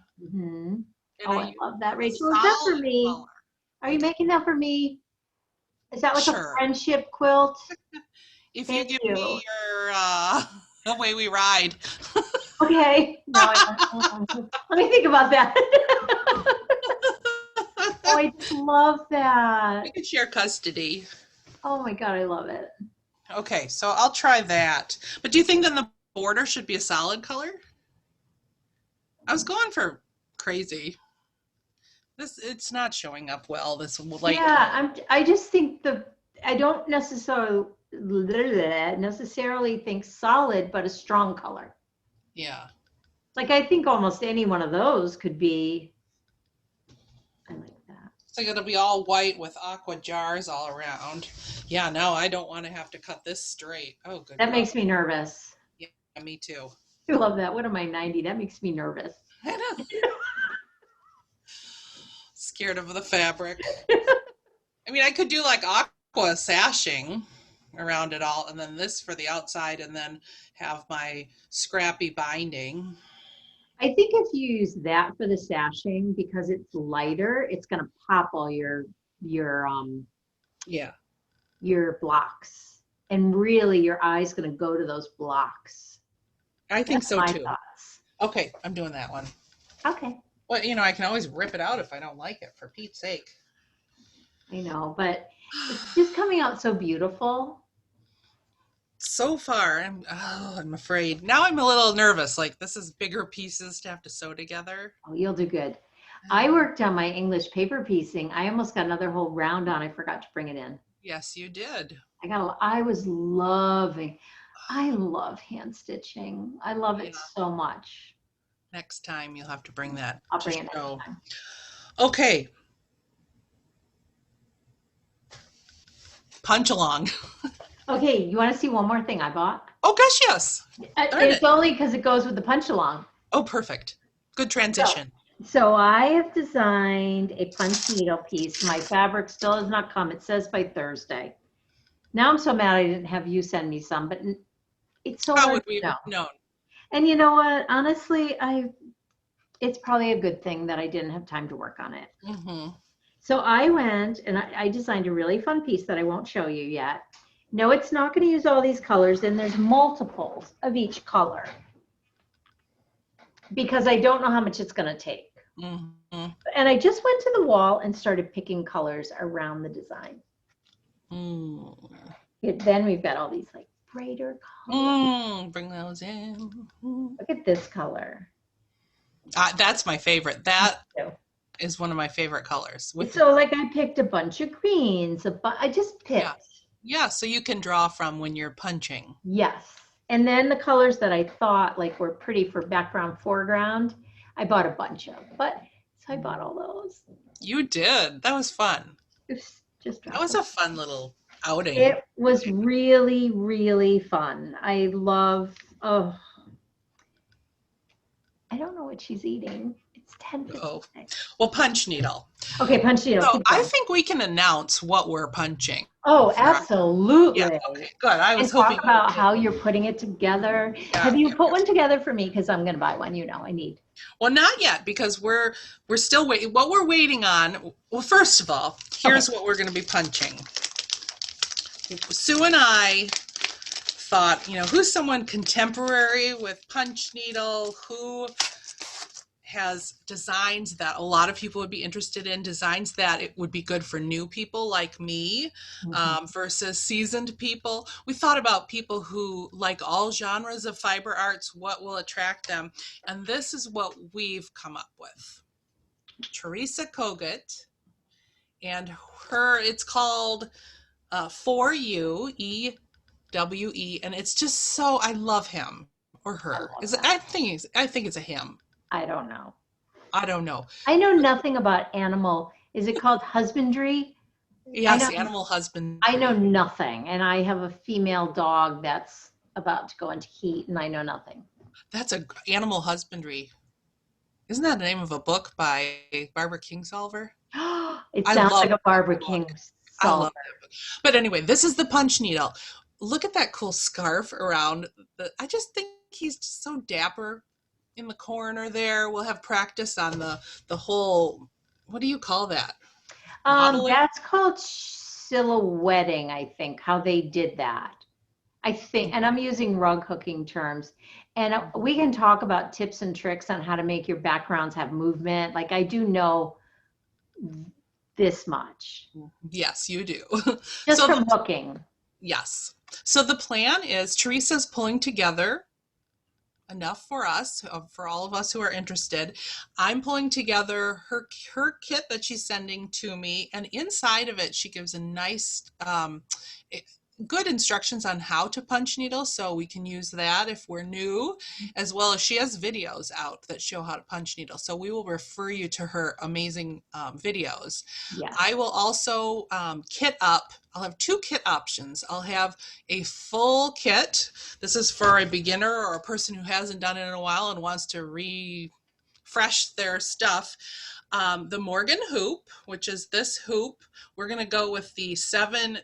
Oh, I love that, Rachel. Is that for me? Color. Are you making that for me? Is that like a friendship quilt? If you give me your the way we ride. Okay. No, let me think about that. Oh, I just love that. We could share custody. Oh my God, I love it. Okay, so I'll try that. But do you think then the border should be a solid color? I was going for crazy. It's not showing up well. This light. Yeah, I just think I don't necessarily think solid, but a strong color. Yeah. Like I think almost any one of those could be. I like that. So it'll be all white with aqua jars all around. Yeah, no, I don't want to have to cut this straight. Oh, good. That makes me nervous. Yeah, me too. I love that. What am I, 90? That makes me nervous. I know. Scared of the fabric. I mean, I could do like aqua sashing around it all, and then this for the outside, and then have my scrappy binding. I think if you use that for the sashing, because it's lighter, it's going to pop all your yeah. your blocks. And really your eye's going to go to those blocks. I think That's so my too. thoughts. Okay, I'm doing that one. Okay. Well, I can always rip it out if I don't like it, for Pete's sake. I know, but it's just coming out so beautiful. So far, I'm afraid. Now I'm a little nervous. Like, this is bigger pieces to have to sew together. Oh, you'll do good. I worked on my English paper piecing. I almost got another whole round on. I forgot to bring it in. Yes, you did. I love hand stitching. I love it so much. Next time you'll have to bring that I'll to bring it next show. time. Okay. Punch along. Okay, you want to see one more thing I bought? Oh gosh, yes. It's only because it goes with the punch along. Oh, perfect. Good transition. So I have designed a punch needle piece. My fabric still has not come. It says by Thursday. Now I'm so mad I didn't have you send me some, but it's so How hard would we to know. have known? And you know what? Honestly, it's probably a good thing that I didn't have time to work on it. Mm-hmm. So I went and I designed a really fun piece that I won't show you yet. No, it's not going to use all these colors, and there's multiples of each color because I don't know how much it's going to take. Mm-hmm. And I just went to the wall and started picking colors around the design. Then we've got all these like brighter colors. Bring those in. Look at this color. That's my favorite. That is one of my favorite colors. So like I picked a bunch of greens. I just picked. Yeah, so you can draw from when you're punching. Yes. And then the colors that I thought like were pretty for background, foreground, I bought a bunch of. So I bought all those. You did. That was fun. That was a fun little outing. It was really, really fun. I don't know what she's eating. It's 10:56. Oh, well, punch needle. Okay, punch needle. So I think we can announce what we're punching. Oh, absolutely. Yeah, okay, good. I was hoping talk about how you're putting it together. Have you put one together for me? Because I'm going to buy one. I need. Well, not yet, because we're still waiting. What we're waiting on. Well, first of all, here's what we're going to be punching. Sue and I thought, who's someone contemporary with punch needle, who has designs that a lot of people would be interested in, designs that it would be good for new people like me, versus seasoned people. We thought about people who like all genres of fiber arts, what will attract them. And this is what we've come up with. Teresa Kogut, and it's called For You, EWE, and it's just so, I love him or her. I think it's a him. I don't know. I don't know. I know nothing about animal. Is it called husbandry? Yes, animal husband. I know nothing. And I have a female dog that's about to go into heat, and I know nothing. That's animal husbandry. Isn't that the name of a book by Barbara Kingsolver? It sounds like a Barbara Kingsolver. I love that book. But anyway, this is the punch needle. Look at that cool scarf around. I just think he's just so dapper. In the corner there, we'll have practice on the whole, what do you call that? That's called silhouetting, I think, how they did that. I think, and I'm using rug hooking terms, and we can talk about tips and tricks on how to make your backgrounds have movement. Like I do know this much. Yes, you do. Just from hooking. Yes. So the plan is Teresa's pulling together enough for us, for all of us who are interested. I'm pulling together her kit that she's sending to me, and inside of it she gives a nice good instructions on how to punch needle, so we can use that if we're new, as well as she has videos out that show how to punch needle, so we will refer you to her amazing videos. Yes. I will also kit up. I'll have 2 kit options. I'll have a full kit. This is for a beginner or a person who hasn't done it in a while and wants to refresh their stuff. The Morgan hoop, which is this hoop. We're going to go with the 7-10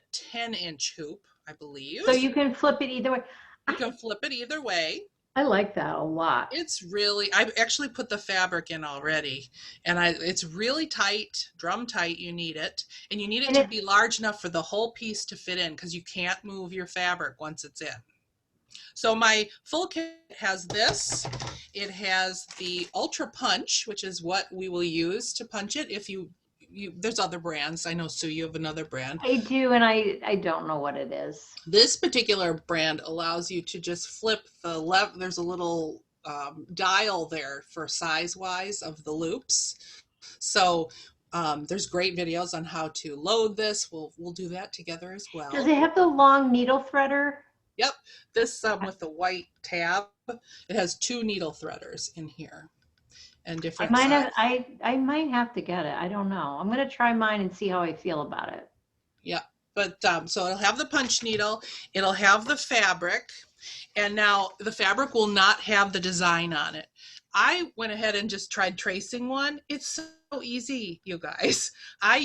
inch hoop, I believe. So you can flip it either way. You can flip it either way. I like that a lot. It's really, I've actually put the fabric in already, and it's really tight, drum tight. You need it, and you need it And to it, be large enough for the whole piece to fit in, because you can't move your fabric once it's in. So my full kit has this. It has the Ultra Punch, which is what we will use to punch it. If there's other brands. I know, Sue, you have another brand. I do, and I don't know what it is. This particular brand allows you to just flip the left. There's a little dial there for size wise of the loops. So there's great videos on how to load this. We'll do that together as Does well. it have the long needle threader? Yep, this with the white tab, it has 2 needle threaders in here and I different might size. have I might have to get it. I don't know. I'm gonna try mine and see how I feel about it. Yeah, but so it'll have the punch needle, it'll have the fabric, and now the fabric will not have the design on it. I went ahead and just tried tracing one. It's so easy, you guys. I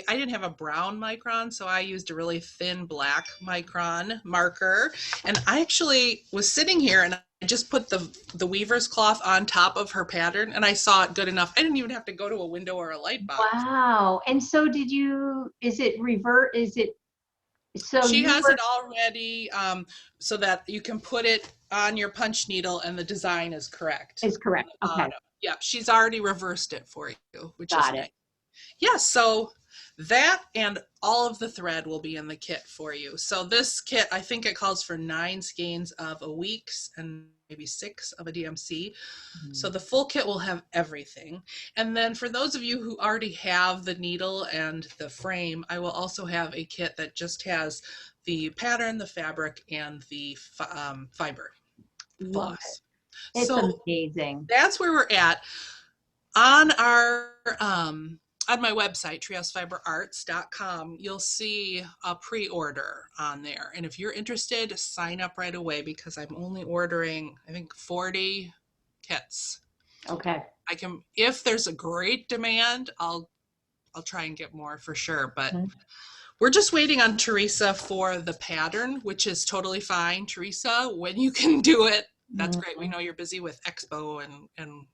didn't have a brown micron, so I used a really thin black micron marker. And I actually was sitting here and I just put the weaver's cloth on top of her pattern, and I saw it good enough. I didn't even have to go to a window or a light box. Wow. And so is it revert? Is it, so She you has were, it already so that you can put it on your punch needle and the design is correct. is correct. Okay. Yeah, she's already reversed it for you, which is Got nice. it. Yeah, so that and all of the thread will be in the kit for you. So this kit, I think it calls for 9 skeins of a week's and maybe 6 of a DMC. So the full kit will have everything. And then for those of you who already have the needle and the frame, I will also have a kit that just has the pattern, the fabric, and the fiber Love it. floss. It's So amazing. that's where we're at. On our on my website, treehousefiberarts.com, you'll see a pre-order on there. And if you're interested, sign up right away, because I'm only ordering, I think, 40 kits. Okay. I can, if there's a great demand, I'll try and get more for sure. But we're just waiting on Teresa for the pattern, which is totally fine. Teresa, when you can do it, that's great. We know you're busy with Expo and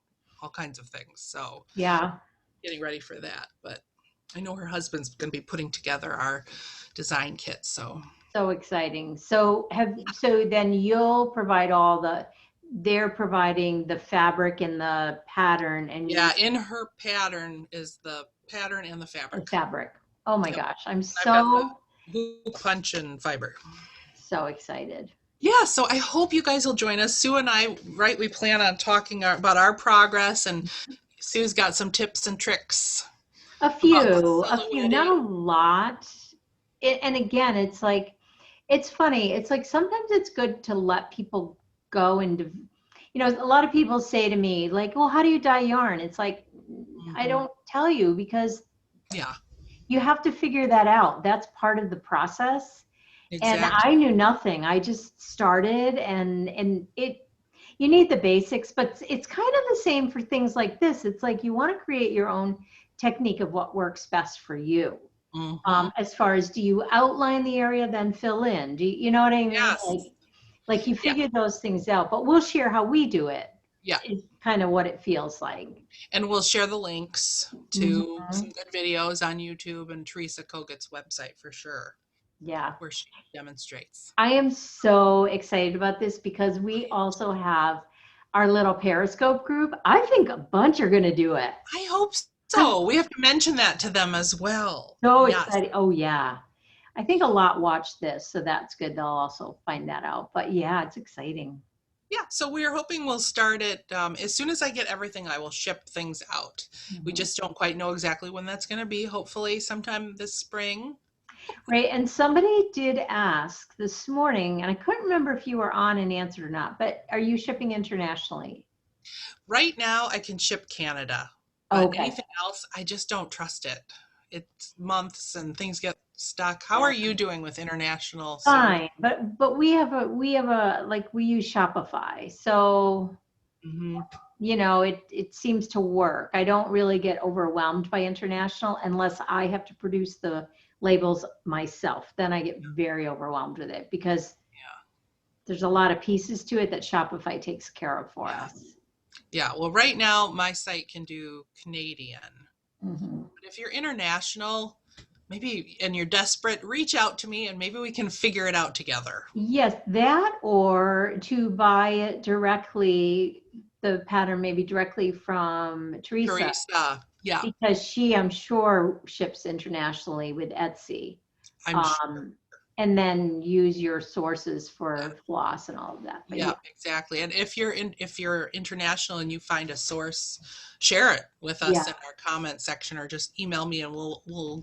all kinds of things. So Yeah. getting ready for that. But I know her husband's going to be putting together our design kit. So exciting. So then you'll provide they're providing the fabric and the pattern, and yeah, in her pattern is the pattern and the the fabric. fabric. Oh my Yep. gosh. I'm I've got so the hoop, punch, and fiber. excited. Yeah, so I hope you guys will join us. Sue and I, right, we plan on talking about our progress, and Sue's got some tips and tricks. A few, not a lot. And again, it's like, it's funny. It's like sometimes it's good to let people go and, a lot of people say to me, like, well, how do you dye yarn? It's like, I don't tell you, because yeah, you have to figure that out. That's part of the process. exactly. And I knew nothing. I just started, and you need the basics, but it's kind of the same for things like this. It's like you want to create your own technique of what works best for you. As far as, do you outline the area, then fill in? You know what I mean? Yes. Like you figure those things out, but we'll share how we do it. Yeah. It's kind of what it feels like. And we'll share the links to some good videos on YouTube and Teresa Kogut's website for sure. Yeah. Where she demonstrates. I am so excited about this, because we also have our little Periscope group. I think a bunch are going to do it. I hope so. We have to mention that to them as well. So excited. Oh yeah. I think a lot watch this, so that's good. They'll also find that out. But yeah, it's exciting. Yeah, so we're hoping we'll start it as soon as I get everything. I will ship things out. We just don't quite know exactly when that's going to be. Hopefully sometime this spring. Right. And somebody did ask this morning, and I couldn't remember if you were on and answered or not, but are you shipping internationally? Right now I can ship Canada. But anything else, I just don't trust it. It's months and things get stuck. How are you doing with international? Fine, but we have a like, we use Shopify, so it seems to work. I don't really get overwhelmed by international unless I have to produce the labels myself. Then I get very overwhelmed with it, because there's a lot of pieces to it that Shopify takes care of for Yeah. us. Yeah. Well, right now my site can do Canadian. Mm-hmm. But if you're international, maybe, and you're desperate, reach out to me and maybe we can figure it out together. Yes, that or to buy it directly, the pattern maybe directly from Teresa, Teresa. Yeah. because she, I'm sure, ships internationally with Etsy. I'm sure. Um, and then use your sources for floss and all of that. But Yeah, exactly. And if you're international and you find a source, share it with yeah, us in our comment section or just email me and we'll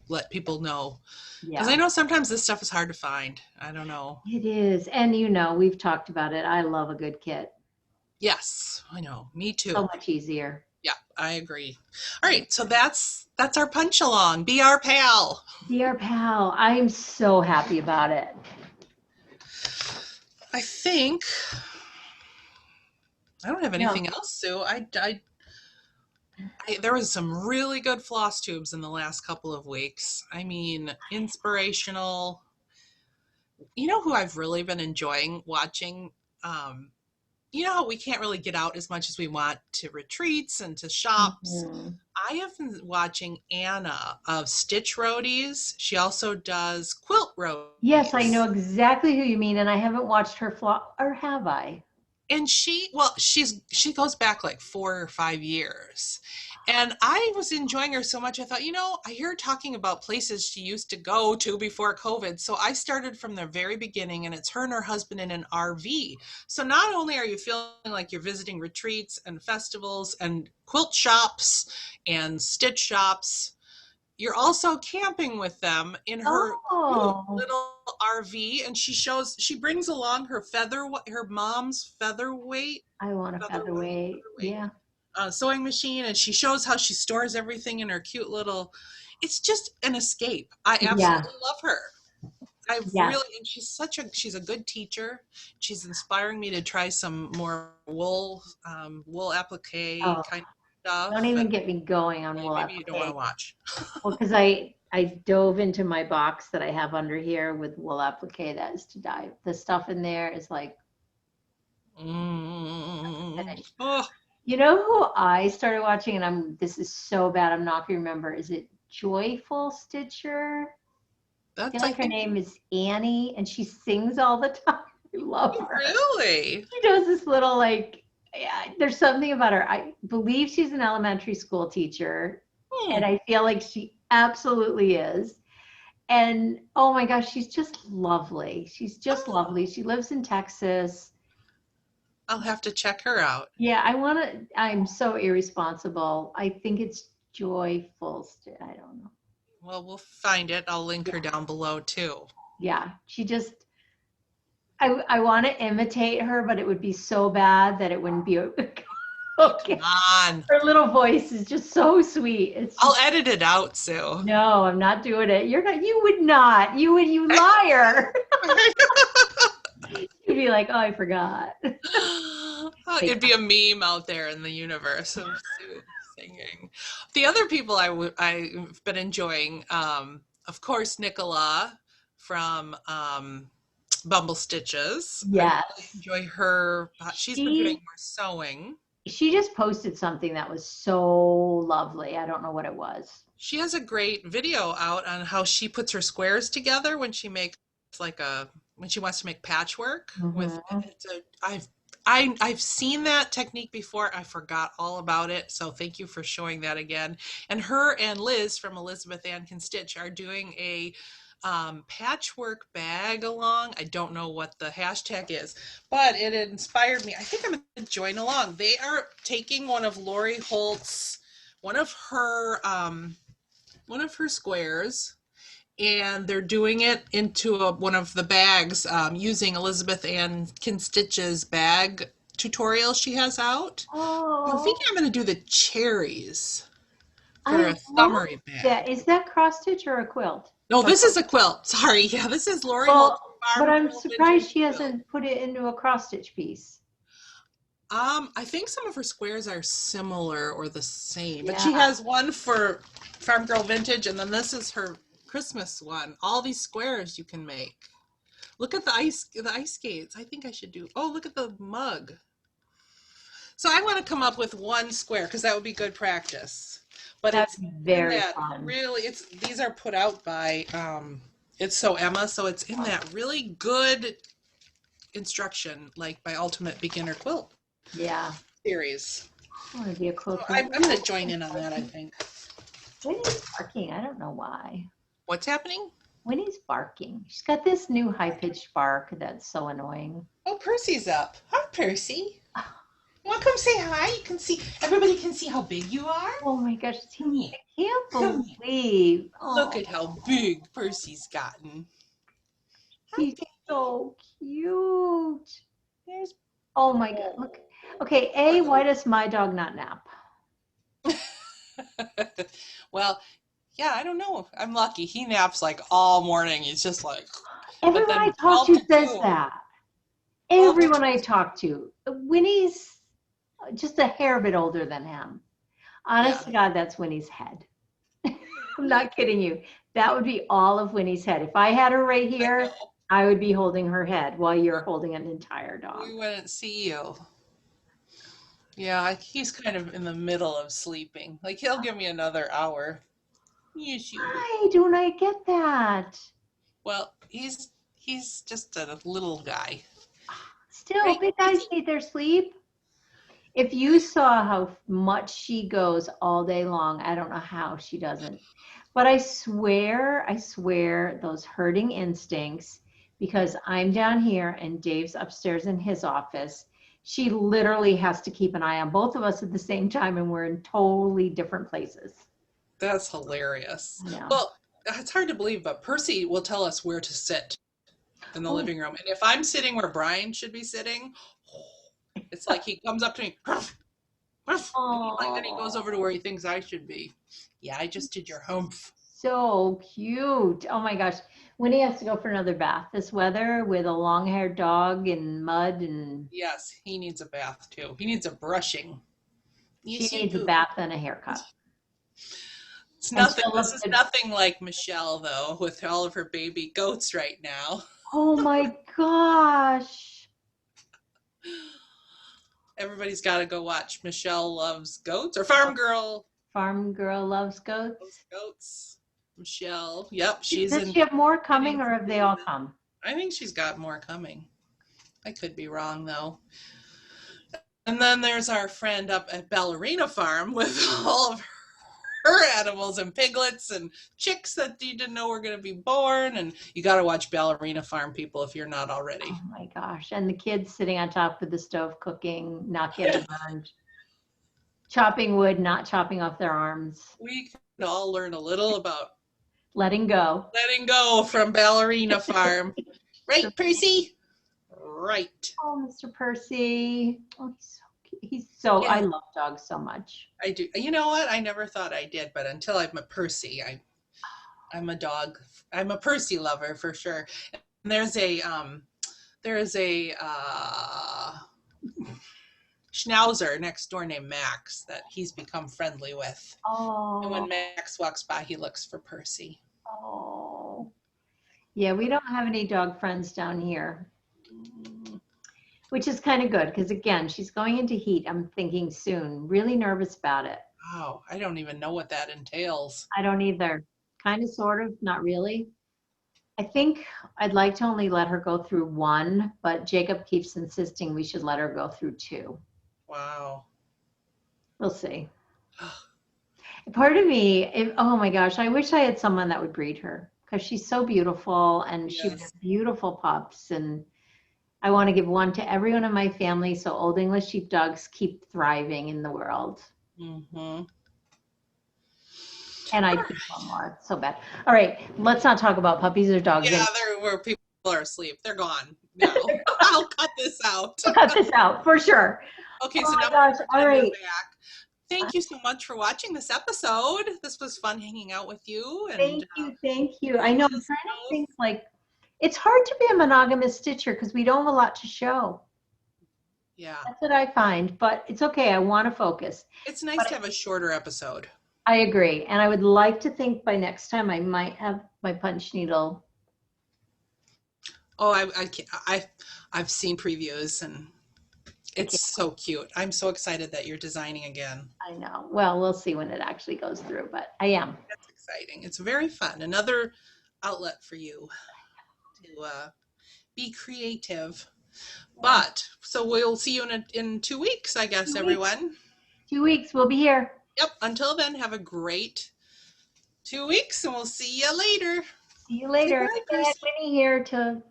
let people know. Because I yeah, know sometimes this stuff is hard to find. I don't know. it is. And you know, we've talked about it. I love a good kit. Yes, I know. Me So too. much easier. Yeah, I agree. All right, so that's our punch along. Be our pal. Dear pal, I'm so happy about it. I think I don't have No, anything else, Sue. There was some really good floss tubes in the last couple of weeks. I mean, inspirational. You know who I've really been enjoying watching? Um, you know how we can't really get out as much as we want to retreats and to shops. mhm. I have been watching Anna of Stitch Roadies. She also does Quilt Yes, I know Roadies. exactly who you mean, and I haven't watched her floss, or have I? And she goes back like 4 or 5 years. And I was enjoying her so much. I thought, I hear her talking about places she used to go to before COVID. So I started from the very beginning, and it's her and her husband in an RV. So not only are you feeling like you're visiting retreats and festivals and quilt shops and stitch shops, you're also camping with them in her cute Oh, little RV, and she brings along her mom's I want a featherweight. featherweight Yeah, sewing machine, and she shows how she stores everything in her cute little. It's just an escape. I yeah, absolutely love her. I yes. really, and she's a good teacher. She's inspiring me to try some more wool applique Oh, kind of don't stuff, and even get me going on wool maybe you don't want to applique. watch. Well, because I dove into my box that I have under here with wool applique that is to die. The stuff in there is like finished. Oh, You know who I started watching, and this is so bad, I'm not gonna remember. Is it Joyful Stitcher? I feel that's, I like her think, name is Annie, and she sings all the time. I love her. really. She does this little like, yeah, there's something about her. I believe she's an elementary school teacher, Hmm. and I feel like she absolutely is. And oh my gosh, she's just lovely. She's just Oh, lovely. She lives in Texas. I'll have to check her out. Yeah, I'm so irresponsible. I think it's Joyful. I don't know. Well, we'll find it. I'll link Yeah, her down below too. yeah. I want to imitate her, but it would be so bad that it wouldn't be Oh, come okay. on. Her little voice is just so sweet. It's I'll just, edit it out, Sue. no, I'm not doing it. You're not, you would not. You liar. You'd be like, oh, I forgot. It'd be a meme out there in the universe of Sue singing. The other people I've been enjoying, of course, Nicola from Bumble Stitches. I really Yes. enjoy her. She's been doing She more sewing. she just posted something that was so lovely. I don't know what it was. She has a great video out on how she puts her squares together when she makes like a when she wants to make patchwork with Mhm. it's a I've seen that technique before. I forgot all about it. So thank you for showing that again. And her and Liz from Elizabeth Ann Can Stitch are doing a patchwork bag along. I don't know what the hashtag is, but it inspired me. I think I'm going to join along. They are taking one of Lori Holt's, one of her squares, and they're doing it into one of the bags using Elizabeth Ann Can Stitch's bag tutorial she has out. I'm Oh, thinking I'm going to do the cherries for I a love summery that. bag. Is that cross stitch or a quilt? No, Or this both? is a quilt. Sorry. Yeah, this is Lori Holt's Well, but Farm I'm Girl surprised Vintage she Quilt. hasn't put it into a cross stitch piece. I think some of her squares are similar or the same, but Yeah. she has one for Farm Girl Vintage, and then this is her Christmas one. All these squares you can make. Look at the ice skates. I think I should do. Oh, look at the mug. So I want to come up with one square because that would be good practice. But That's it's in very that fun. really. These are put out by it's So Emma, so it's in that really good instruction, like by Ultimate Beginner Quilt Yeah. series. I want to be a So quilter. I'm going to join in on that, I think. Winnie's barking. I don't know why. What's happening? Winnie's barking. She's got this new high-pitched bark that's so annoying. Oh, Percy's up. Hi, Percy. You want to come say hi? You can see, everybody can see how big you are. Oh my gosh, Come here. I can't Come here. believe. Look Oh, at how big Percy's gotten. Hi, he's so cute. There's. Oh my God, look. Okay, why does my dog not nap? Well, yeah, I don't know. I'm lucky. He naps like all morning. He's just like. Everyone But I then talk to 12 says to 2. that. 12 to Everyone I talk to. Winnie's just a hair bit older than him. Honest Yeah. to God, that's Winnie's head. I'm not kidding you. That would be all of Winnie's head. If I had her right I here, know. I would be holding her head while you're holding an entire dog. We wouldn't see you. Yeah, he's kind of in the middle of sleeping. Like he'll give me another hour. Yes, you. Why don't I get that? Well, he's just a little guy. Still, Right, big guys need their sleep. If you saw how much she goes all day long, I don't know how she doesn't. But I swear, those herding instincts, because I'm down here and Dave's upstairs in his office, she literally has to keep an eye on both of us at the same time, and we're in totally different places. That's hilarious. Yeah. Well, it's hard to believe, but Percy will tell us where to sit in the Oh. living room. And if I'm sitting where Brian should be sitting, it's like he comes up to me, ruff, ruff, and then he goes over to where he thinks I should be. Yeah, I just did your humph. So cute. Oh my gosh. Winnie has to go for another bath this weather with a long-haired dog and mud, and Yes, he needs a bath too. He needs a brushing. she Yes, you needs a do. bath and a haircut. It's And nothing. she'll This look is good. nothing like Michelle though, with all of her baby goats right now. Oh my gosh. Everybody's got to go watch Michelle Loves Goats or Farm Girl Farm girl loves Loves goats. Goats. Michelle. Yep, she's Does in. she have more coming, or have they all come? I think she's got more coming. I could be wrong though. And then there's our friend up at Ballerina Farm with all of her animals and piglets and chicks that you didn't know were going to be born. And you got to watch Ballerina Farm, people, if you're not already. Oh my gosh. And the kids sitting on top of the stove cooking, not getting burned. Chopping wood, not chopping off their arms. We can all learn a little about Letting go. letting go from Ballerina Farm. Right, Percy? Right. Oh, Mr. Percy. Oh, he's so cute. Yeah. I love dogs so much. I do. You know what? I never thought I did, but until I'm a Percy, I'm a dog. I'm a Percy lover for sure. And there's a Schnauzer next door named Max that he's become friendly with. And when Oh, Max walks by, he looks for Percy. oh. Yeah, we don't have any dog friends down here, which is kind of good because, again, she's going into heat, I'm thinking soon. Really nervous about it. Wow, I don't even know what that entails. I don't either. Kind of, sort of, not really. I think I'd like to only let her go through one, but Jacob keeps insisting we should let her go through two. Wow. We'll see. Part of me, oh my gosh, I wish I had someone that would breed her because she's so beautiful and she Yes. has beautiful pups. And I want to give one to everyone in my family so Old English sheepdogs keep thriving in the world. Mm-hmm. And I keep one more. So bad. All right, let's not talk about puppies or dogs. Yeah, they're where people are asleep. They're gone now. I'll cut this out. We'll cut this out for sure. Okay, Oh so my now gosh, we're all right. back. Thank you so much for watching this episode. This was fun hanging out with you. And Thank you. I know, I'm trying to think, like, it's hard to be a monogamous stitcher because we don't have a lot to show. yeah, That's what I find, but it's okay. I want to focus. it's nice to have a shorter episode. I agree. And I would like to think by next time I might have my punch needle. Oh, I can't, I've seen previews and I it's can't. so cute. I'm so excited that you're designing again. I know. Well, we'll see when it actually goes through, but I am. That's exciting. It's very fun. Another outlet for you to be creative. Yeah. But so we'll see you in 2 weeks, I guess, 2 weeks. everyone. 2 weeks. We'll be here. Yep. Until then, have a great 2 weeks, and we'll see you later. See you Say later. bye, I had Percy. Winnie here to.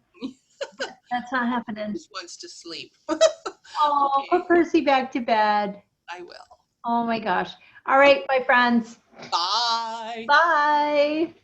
That's not happening. Just wants to sleep. Oh, Okay, put Percy back to bed. I will. Oh my gosh. All right, my friends. Bye. Bye.